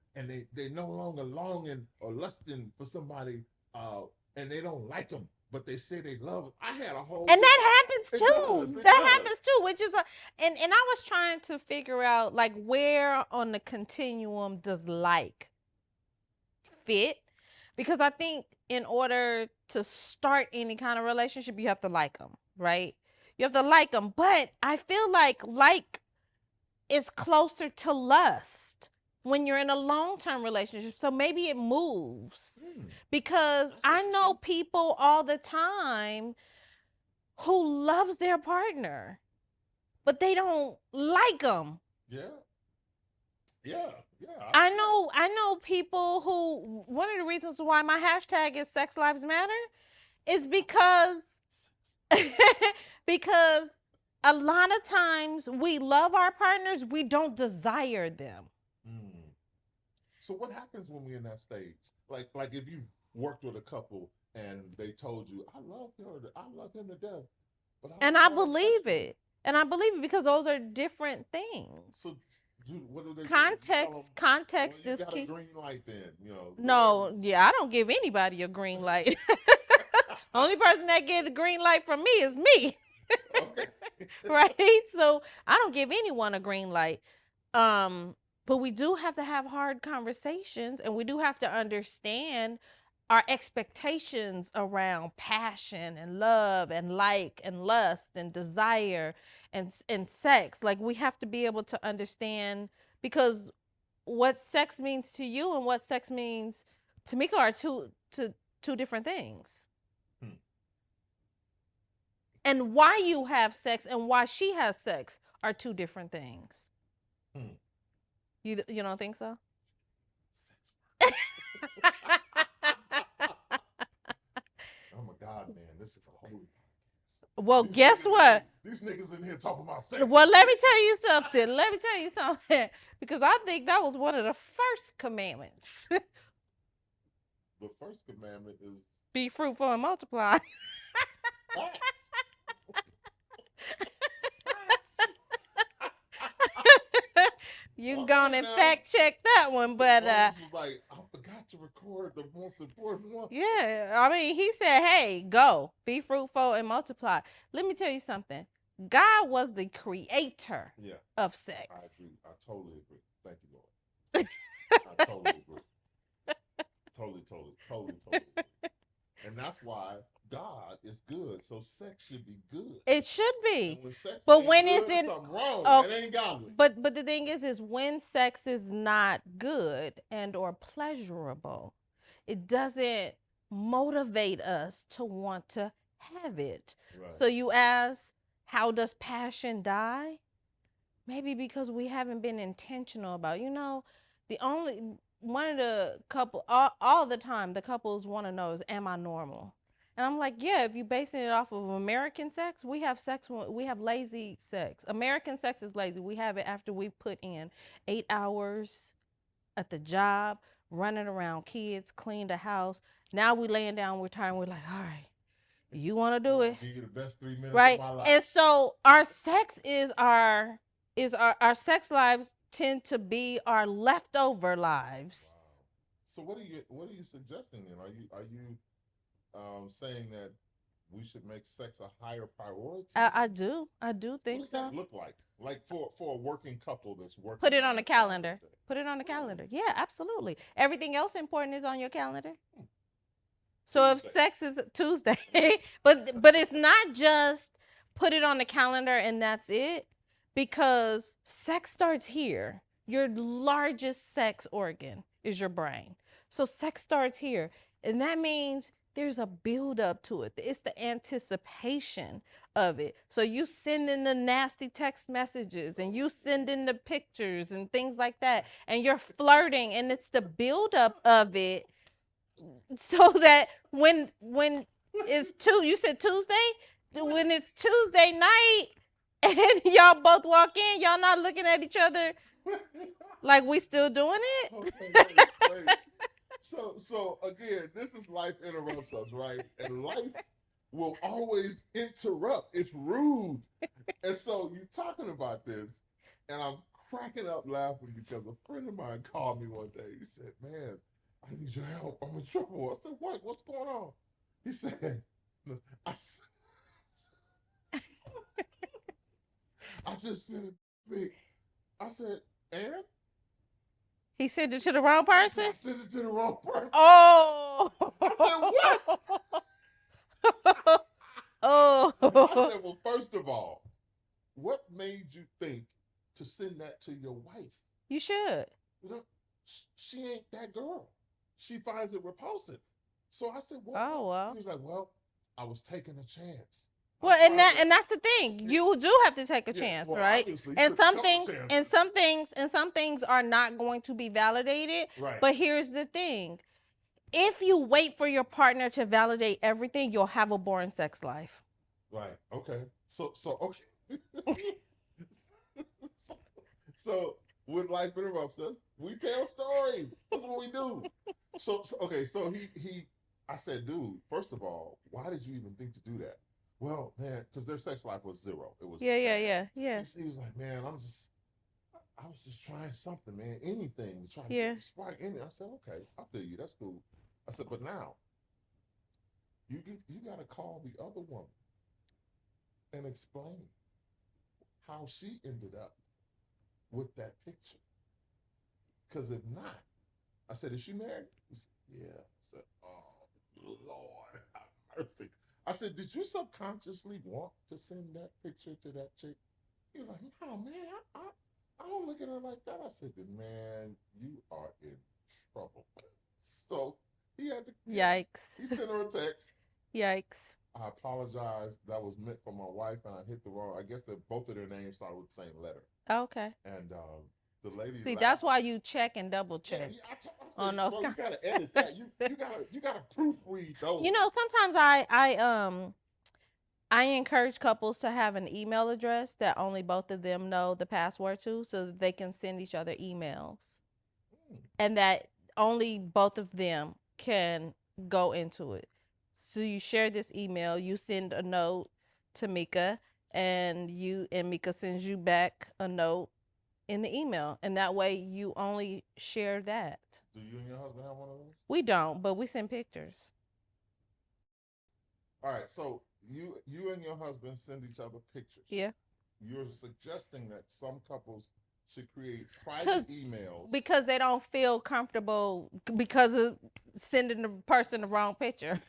they no longer longing or lusting for somebody and they don't like them, but they say they love them. I had a whole... And that happens too. That happens too, which is and I was trying to figure out, like, where on the continuum does like fit? Because I think in order to start any kind of relationship, you have to like them, right? You have to like them. But I feel like is closer to lust when you're in a long-term relationship. So maybe it moves. Because I know people all the time who loves their partner, but they don't like them. Yeah. I know people who, one of the reasons why my hashtag is Sex Lives Matter is because because a lot of times we love our partners, we don't desire them. So what happens when we're in that stage? Like if you worked with a couple and they told you, I love him to death. But I believe it. And I believe it because those are different things. So what do they context is key. A green light then, you know. No, yeah, I don't give anybody a green light. Only person that gets a green light from me is me. Okay. Right? So I don't give anyone a green light. But we do have to have hard conversations, and we do have to understand our expectations around passion and love and like and lust and desire and sex. Like, we have to be able to understand, because what sex means to you and what sex means to Mika are two different things. And why you have sex and why she has sex are two different things. You don't think so? Oh my God, man, this is a whole. Well, guess what? These niggas in here talking about sex. Well, let me tell you something. Because I think that was one of the first commandments. The first commandment is be fruitful and multiply. You can go on and fact check that one, but was like, I forgot to record the most important one. Yeah, I mean, he said, "Hey, go, be fruitful and multiply." Let me tell you something. God was the creator of sex. I agree. I totally agree. Thank you, Lord. I totally agree. Totally agree. And that's why God is good, so sex should be good. It should be. But when is it something wrong? Okay. It ain't godly. But the thing is when sex is not good and or pleasurable, it doesn't motivate us to want to have it. Right. So you ask, how does passion die? Maybe because we haven't been intentional about, one of the couple, all the time, the couples want to know is, am I normal? And I'm like, yeah, if you're basing it off of American sex, we have lazy sex. American sex is lazy. We have it after we put in 8 hours at the job, running around kids, clean the house. Now we laying down, we're tired, we're like, all right, you want to do it? Give you the best 3 minutes right? of my life. And so our sex our sex lives tend to be our leftover lives. Wow. So what are you suggesting then? Are you saying that we should make sex a higher priority? I do think what does so. That look like for a working couple that's working. Put it on the calendar. Put it on the calendar. Yeah, absolutely. Everything else important is on your calendar. So if sex is Tuesday, but it's not just put it on the calendar and that's it, because sex starts here. Your largest sex organ is your brain. So sex starts here, and that means there's a build up to it. It's the anticipation of it. So you send in the nasty text messages and you send in the pictures and things like that, and you're flirting, and it's the build up of it. So that when it's you said Tuesday, when it's Tuesday night and y'all both walk in, y'all not looking at each other like we still doing it. Okay, wait. So again, this is Life Interrupts Us, right? And life will always interrupt. It's rude. And so you're talking about this, and I'm cracking up laughing because a friend of mine called me one day. He said, "Man, I need your help. I'm in trouble." I said, "What? What's going on?" He said, I just sent it big. I said, "And?" He sent it to the wrong person? I sent it to the wrong person. Oh. I said, "What?" Oh. I said, "Well, first of all, what made you think to send that to your wife?" You should. She ain't that girl. She finds it repulsive. So I said, "Well." Oh, well. He was like, "Well, I was taking a chance." Well, and that's the thing. You do have to take a chance, right? And some things are not going to be validated. Right. But here's the thing. If you wait for your partner to validate everything, you'll have a boring sex life. Right. Okay. So okay. So with Life Interrupts Us, we tell stories. That's what we do. So okay. So I said, "Dude, first of all, why did you even think to do that?" "Well, man, because their sex life was zero. It was." Yeah. He was like, "Man, I was just trying something, man, anything to try to get the spark in it." I said, "Okay, I feel you. That's cool." I said, "But now, you got to call the other woman and explain how she ended up with that picture. Because if not," I said, "Is she married?" He said, "Yeah." I said, "Oh." embarrassing. I said, did you subconsciously want to send that picture to that chick? He was like, no, man, I don't look at her like that. I said, man, you are in trouble. So he had to. Yikes. He sent her a text. Yikes. I apologize. That was meant for my wife, and I hit the wrong. I guess that both of their names started with the same letter. Okay. And the lady. See, that's why you check and double check. Yeah, I said, on those. Bro, you gotta edit that. You gotta proofread those. You know, sometimes I encourage couples to have an email address that only both of them know the password to, so that they can send each other emails, and that only both of them can go into it. So you share this email, you send a note to Mika, and Mika sends you back a note in the email, and that way you only share that. Do you and your husband have one of those? We don't, but we send pictures. All right, so you and your husband send each other pictures. Yeah. You're suggesting that some couples should create private emails because they don't feel comfortable because of sending the person the wrong picture.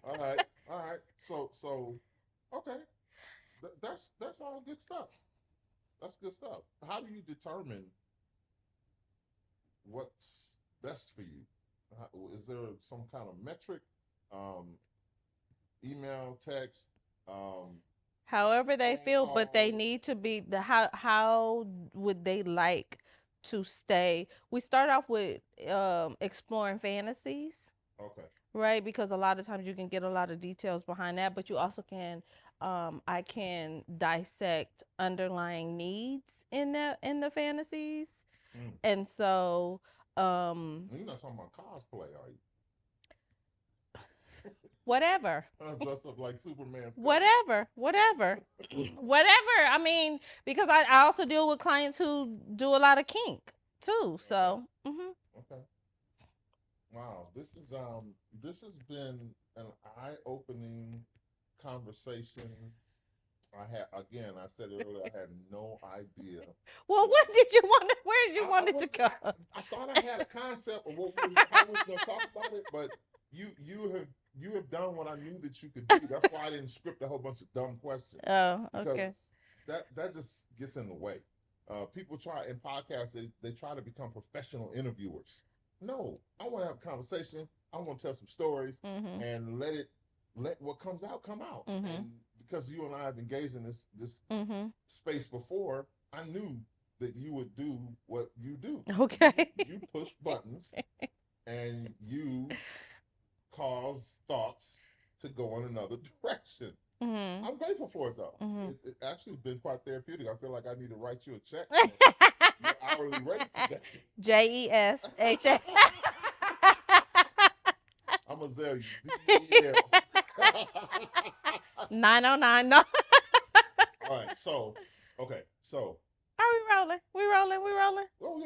All right. So okay, that's all good stuff. That's good stuff. How do you determine what's best for you? Is there some kind of metric? Email, text, however they feel, but they need to be how would they like to stay? We start off with exploring fantasies. Okay. Right, because a lot of times you can get a lot of details behind that, but you also can I can dissect underlying needs in the fantasies. And so you're not talking about cosplay, are you? Whatever. Dress up like Superman. Whatever. I mean, because I also deal with clients who do a lot of kink too. So. Okay. Wow, this has been an eye-opening conversation. I said earlier, I had no idea. Well, where did you want it to go? I thought I had a concept of how we was going to talk about it, but you have done what I knew that you could do. That's why I didn't script a whole bunch of dumb questions. Oh, okay. That just gets in the way. People try in podcasts, they try to become professional interviewers. No, I want to have a conversation. I want to tell some stories and let what comes out come out. And because you and I have engaged in this space before, I knew that you would do what you do. Okay. You push buttons and you cause thoughts to go in another direction. I'm grateful for it though. It actually has been quite therapeutic. I feel like I need to write you a check. Your hourly rate today. JESHA. I'm gonna tell you. 909. No. All right. So. Are we rolling? We rolling? Oh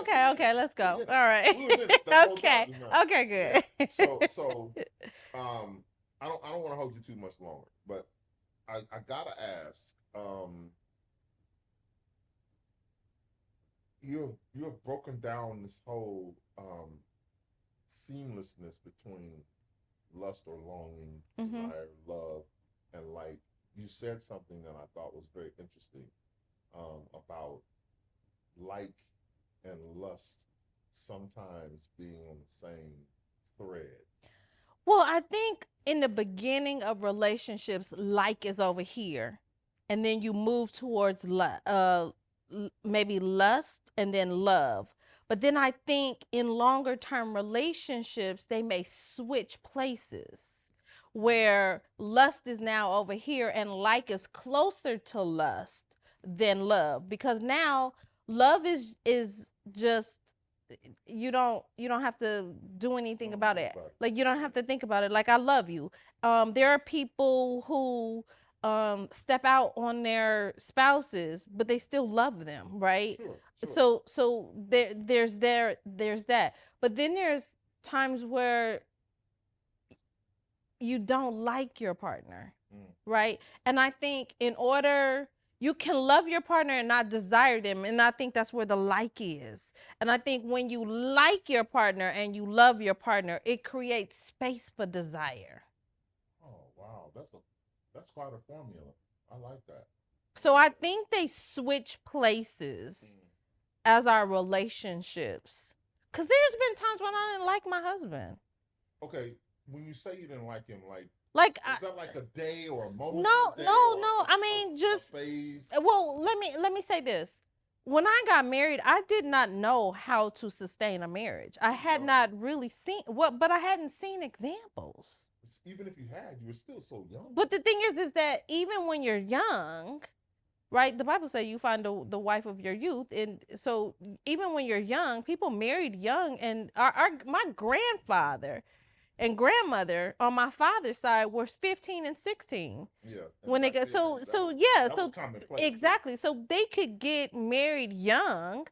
yeah. Okay. Let's go. Yeah. All right. Okay. Good. Yeah. So. I don't want to hold you too much longer, but I gotta ask. You have broken down this whole seamlessness between lust or longing, desire, love, and like. You said something that I thought was very interesting about like and lust sometimes being on the same thread. Well, I think in the beginning of relationships, like is over here, and then you move towards maybe lust and then love. But then I think in longer term relationships, they may switch places where lust is now over here and like is closer to lust than love, because now love is just you don't have to do anything about it. Like you don't have to think about it. Like I love you. There are people who step out on their spouses, but they still love them, right? Sure. So there's that. But then there's times where you don't like your partner, right? And I think in order You can love your partner and not desire them. And I think that's where the like is. And I think when you like your partner and you love your partner, it creates space for desire. Oh wow, that's quite a formula. I like that. So I think they switch places as our relationships. Because there's been times when I didn't like my husband. Okay, when you say you didn't like him, like is that like a day or a moment? No, day no, or no. I mean, just a phase. well, let me say this. When I got married, I did not know how to sustain a marriage. I had not really seen but I hadn't seen examples. Even if you had, you were still so young. But the thing is that even when you're young, right? The Bible says you find the wife of your youth, and so even when you're young, people married young. And my grandfather and grandmother on my father's side were 15 and 16. Yeah. When they got exactly. So they could get married young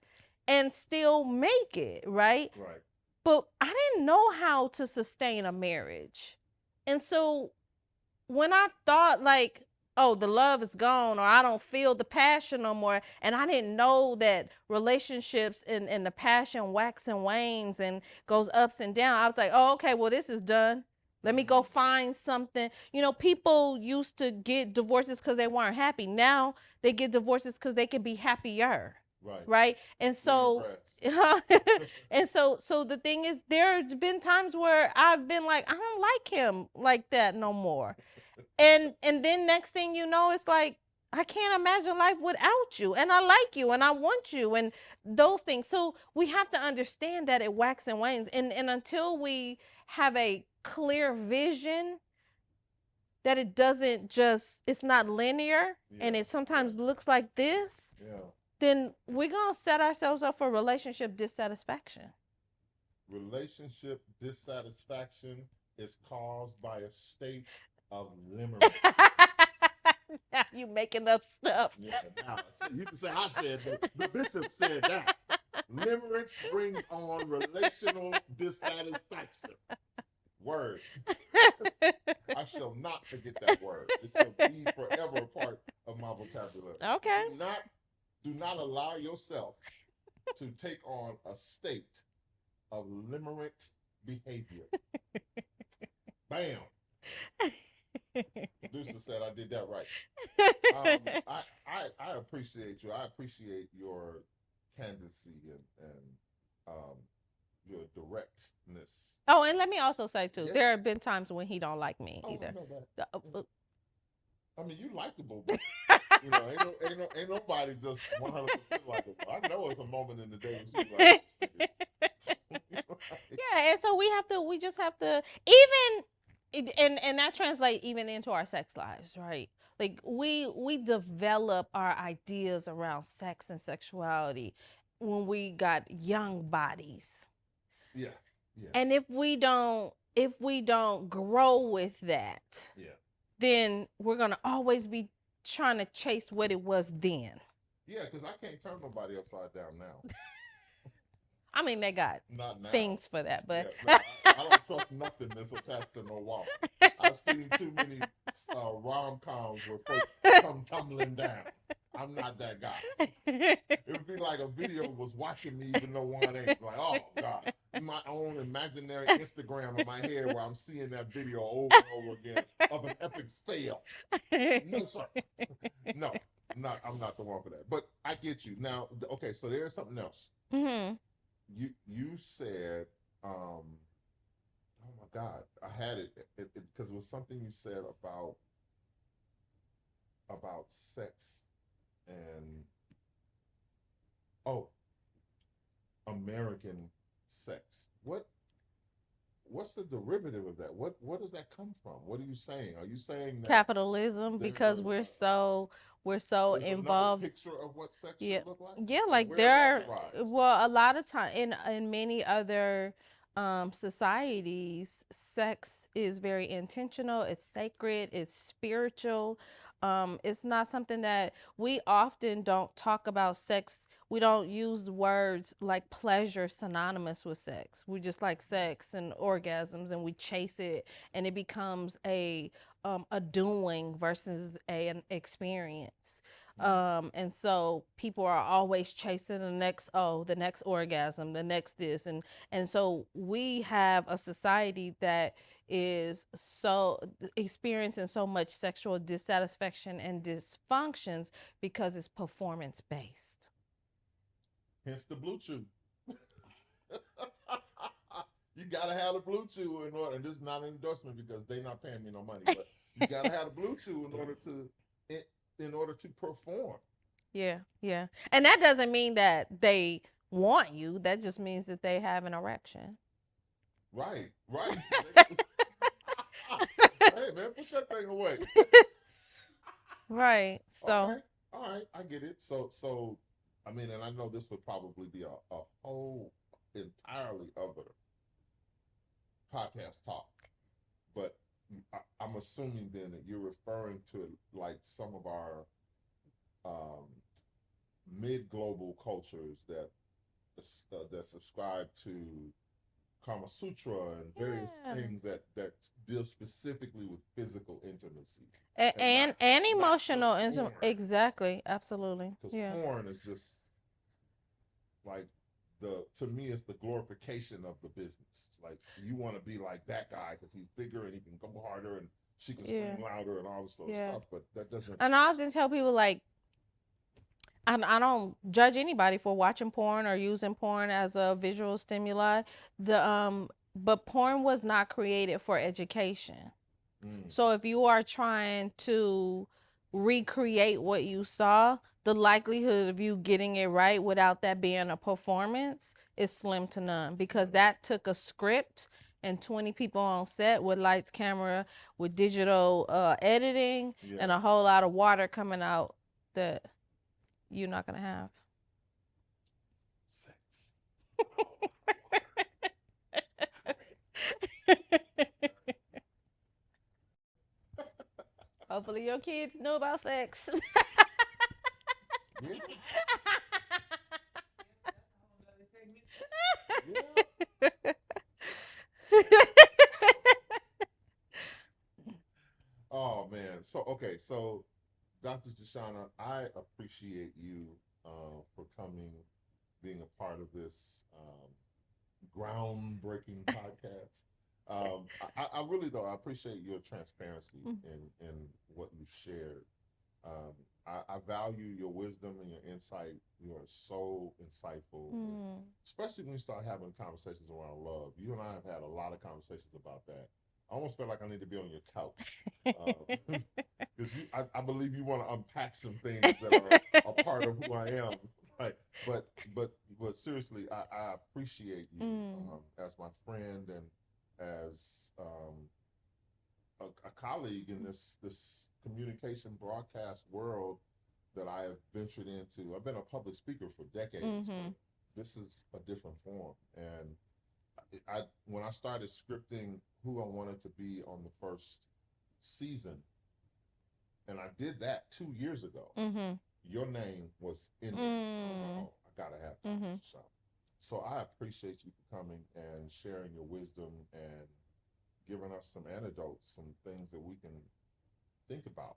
and still make it, right? Right. But I didn't know how to sustain a marriage. And so when I thought like, oh, the love is gone, or I don't feel the passion no more, and I didn't know that relationships and the passion wax and wanes and goes ups and down, I was like, oh, okay, well, this is done. Let me go find something. You know, people used to get divorces because they weren't happy. Now they get divorces because they can be happier. Right. And so and so the thing is, there's been times where I've been like, I don't like him like that no more. And then next thing you know, it's like, I can't imagine life without you. And I like you and I want you and those things. So we have to understand that it waxes and wanes. And until we have a clear vision that it's not linear, and it sometimes looks like this, then we're going to set ourselves up for relationship dissatisfaction. Relationship dissatisfaction is caused by a state of limerence. Now you making up stuff. Yeah, now you can say I said the bishop said that. Limerence brings on relational dissatisfaction. Word. I shall not forget that word. It shall be forever a part of my vocabulary. Okay. Do not allow yourself to take on a state of limerent behavior. Bam. Producer said I did that right. I appreciate you. I appreciate your candidacy and your directness. Oh, and let me also say too, there have been times when he don't like me either. I mean, you likable, but you know, ain't nobody just 100% likable. I know it's a moment in the day when she's like, yeah, and so we just have to and that translates even into our sex lives, right? Like we develop our ideas around sex and sexuality when we got young bodies. Yeah. And if we don't grow with that, then we're gonna always be trying to chase what it was then. Yeah, because I can't turn nobody upside down now. I mean, they got things for that, but I don't trust nothing that's attached to no wall. I've seen too many rom-coms where folks come tumbling down. I'm not that guy. It would be like a video was watching me even though one ain't. Like, oh, God. My own imaginary Instagram in my head where I'm seeing that video over and over again of an epic fail. No, sir. No, I'm not the one for that. But I get you. Now, okay, so there's something else. Mm-hmm. You said, oh my God, I had it because it was something you said about sex and American sex. What's the derivative of that? What does that come from? What are you saying? Are you saying that capitalism because we're so involved? Picture of what sex should look like? Yeah, like there are a lot of time in many other societies, sex is very intentional, it's sacred, it's spiritual. It's not something that we often don't talk about. Sex, we don't use words like pleasure synonymous with sex. We just like sex and orgasms and we chase it, and it becomes a doing versus an experience. And so people are always chasing the next orgasm, the next this, and so we have a society that is so experiencing so much sexual dissatisfaction and dysfunctions because it's performance based. Hence the blue chew. You gotta have the blue chew in order, and this is not an endorsement because they're not paying me no money, but you gotta have the blue chew in order to perform. Yeah, yeah. And that doesn't mean that they want you. That just means that they have an erection. Right. Hey man, put that thing away. Right. So okay. All right, I get it. So I mean, and I know this would probably be a whole entirely other podcast talk, but I'm assuming then that you're referring to like some of our mid-global cultures that subscribe to Kama Sutra and various things that deal specifically with physical intimacy and emotional intimacy. Exactly, absolutely. Because porn is just like to me it's the glorification of the business. It's like you want to be like that guy because he's bigger and he can go harder and she can scream louder and all this sort of stuff. But that doesn't. And I often tell people like, I don't judge anybody for watching porn or using porn as a visual stimuli. But porn was not created for education. So if you are trying to recreate what you saw, the likelihood of you getting it right without that being a performance is slim to none, because that took a script and 20 people on set with lights, camera, with digital editing, and a whole lot of water coming out that you're not gonna have. Sex. Hopefully your kids know about sex. Oh man. So Dr. Jeshana, I appreciate you for coming, being a part of this groundbreaking podcast. I really though I appreciate your transparency in what you shared. I value your wisdom and your insight. You are so insightful, especially when you start having conversations around love. You and I have had a lot of conversations about that. I almost feel like I need to be on your couch because I believe you want to unpack some things that are a part of who I am. Right. But seriously, I appreciate you as my friend and as a colleague in this communication broadcast world that I have ventured into. I've been a public speaker for decades, but this is a different form. And when I started scripting who I wanted to be on the first season, and I did that 2 years ago, your name was in there. I was like, oh, I gotta have Dr. Jeshana. So I appreciate you for coming and sharing your wisdom and giving us some anecdotes, some things that we can think about.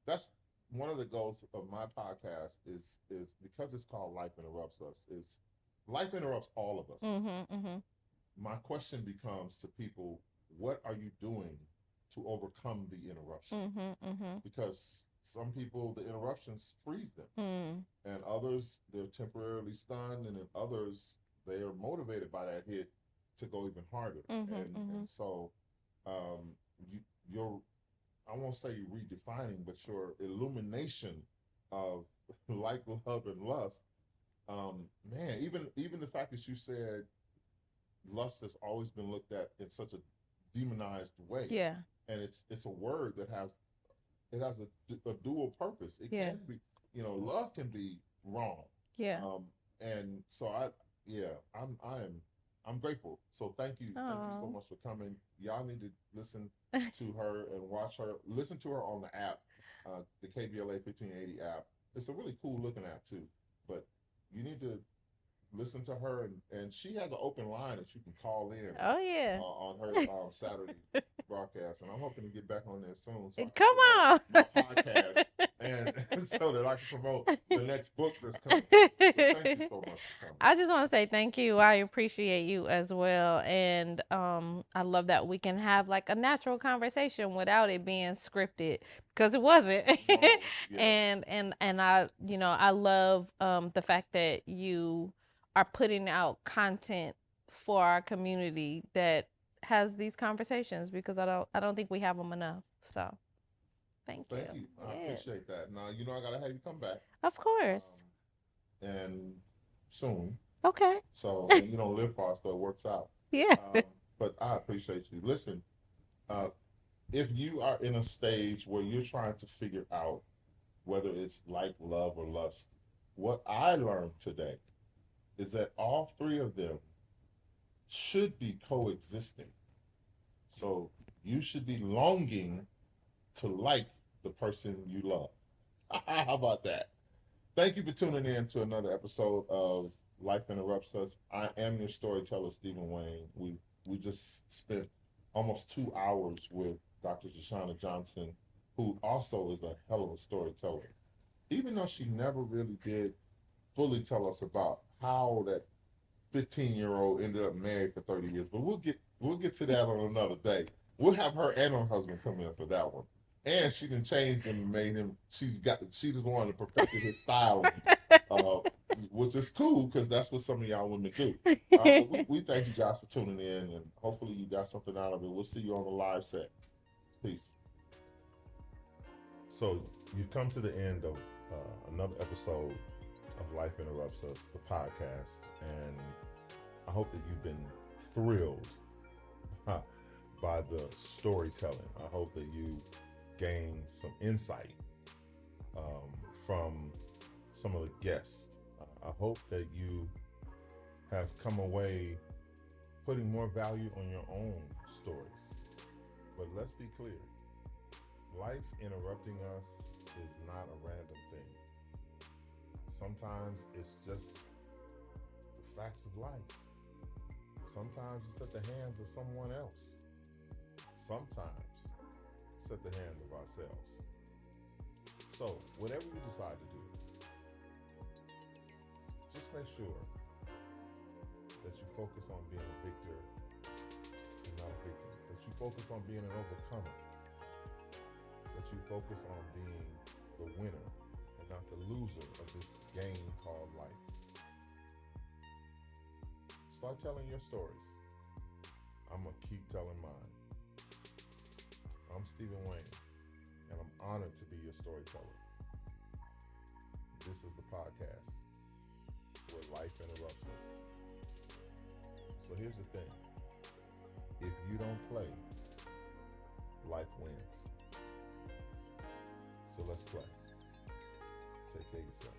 That's one of the goals of my podcast is because it's called Life Interrupts Us, is life interrupts all of us. My question becomes to people, what are you doing to overcome the interruption? Because some people, the interruptions freeze them, and others, they're temporarily stunned, and then others, they are motivated by that hit to go even harder. And so you're, I won't say you're redefining, but your illumination of like, love, and lust, man, even the fact that you said lust has always been looked at in such a demonized way. Yeah. And it's a word that has a dual purpose. It can be, love can be wrong. Yeah. And so I'm grateful. So thank you so much for coming. Y'all need to listen to her and watch her. Listen to her on the app, the KBLA 1580 app. It's a really cool looking app too. But you need to listen to her, and she has an open line that you can call in. Oh yeah. On her Saturday broadcast, and I'm hoping to get back on there soon. So come on. My podcast and so that I can promote the next book that's coming. So thank you so much for coming. I just want to say thank you. I appreciate you as well. And I love that we can have like a natural conversation without it being scripted, because it wasn't. No, yeah. And I, I love the fact that you are putting out content for our community that has these conversations, because I don't think we have them enough. So thank you. Thank you. I Yes. appreciate that. Now, I got to have you come back. Of course. And soon. Okay. So, you don't live far, so it works out. Yeah. But I appreciate you. Listen, if you are in a stage where you're trying to figure out whether it's like, love, or lust, what I learned today is that all three of them should be coexisting. So you should be longing to like the person you love. How about that? Thank you for tuning in to another episode of Life Interrupts Us. I am your storyteller, Stephen Wayne. We just spent almost 2 hours with Dr. Jeshana Johnson, who also is a hell of a storyteller. Even though she never really did fully tell us about how that 15-year-old ended up married for 30 years, but we'll get to that on another day. We'll have her and her husband come in for that one. And she done changed him and made him. She just wanted to perfect his style, which is cool because that's what some of y'all women do. We thank you guys for tuning in, and hopefully you got something out of it. We'll see you on the live set. Peace. So you've come to the end of another episode of Life Interrupts Us, the podcast, and I hope that you've been thrilled by the storytelling. I hope that you gained some insight from some of the guests. I hope that you have come away putting more value on your own stories. But let's be clear, life interrupting us is not a random thing. Sometimes it's just the facts of life. Sometimes it's at the hands of someone else. Sometimes it's at the hands of ourselves. So, whatever you decide to do, just make sure that you focus on being a victor and not a victim. That you focus on being an overcomer. That you focus on being the winner and not the loser of this game called life. Start telling your stories. I'm going to keep telling mine. I'm Stephen Wayne, and I'm honored to be your storyteller. This is the podcast where life interrupts us. So here's the thing. If you don't play, life wins. So let's play. Take care of yourself.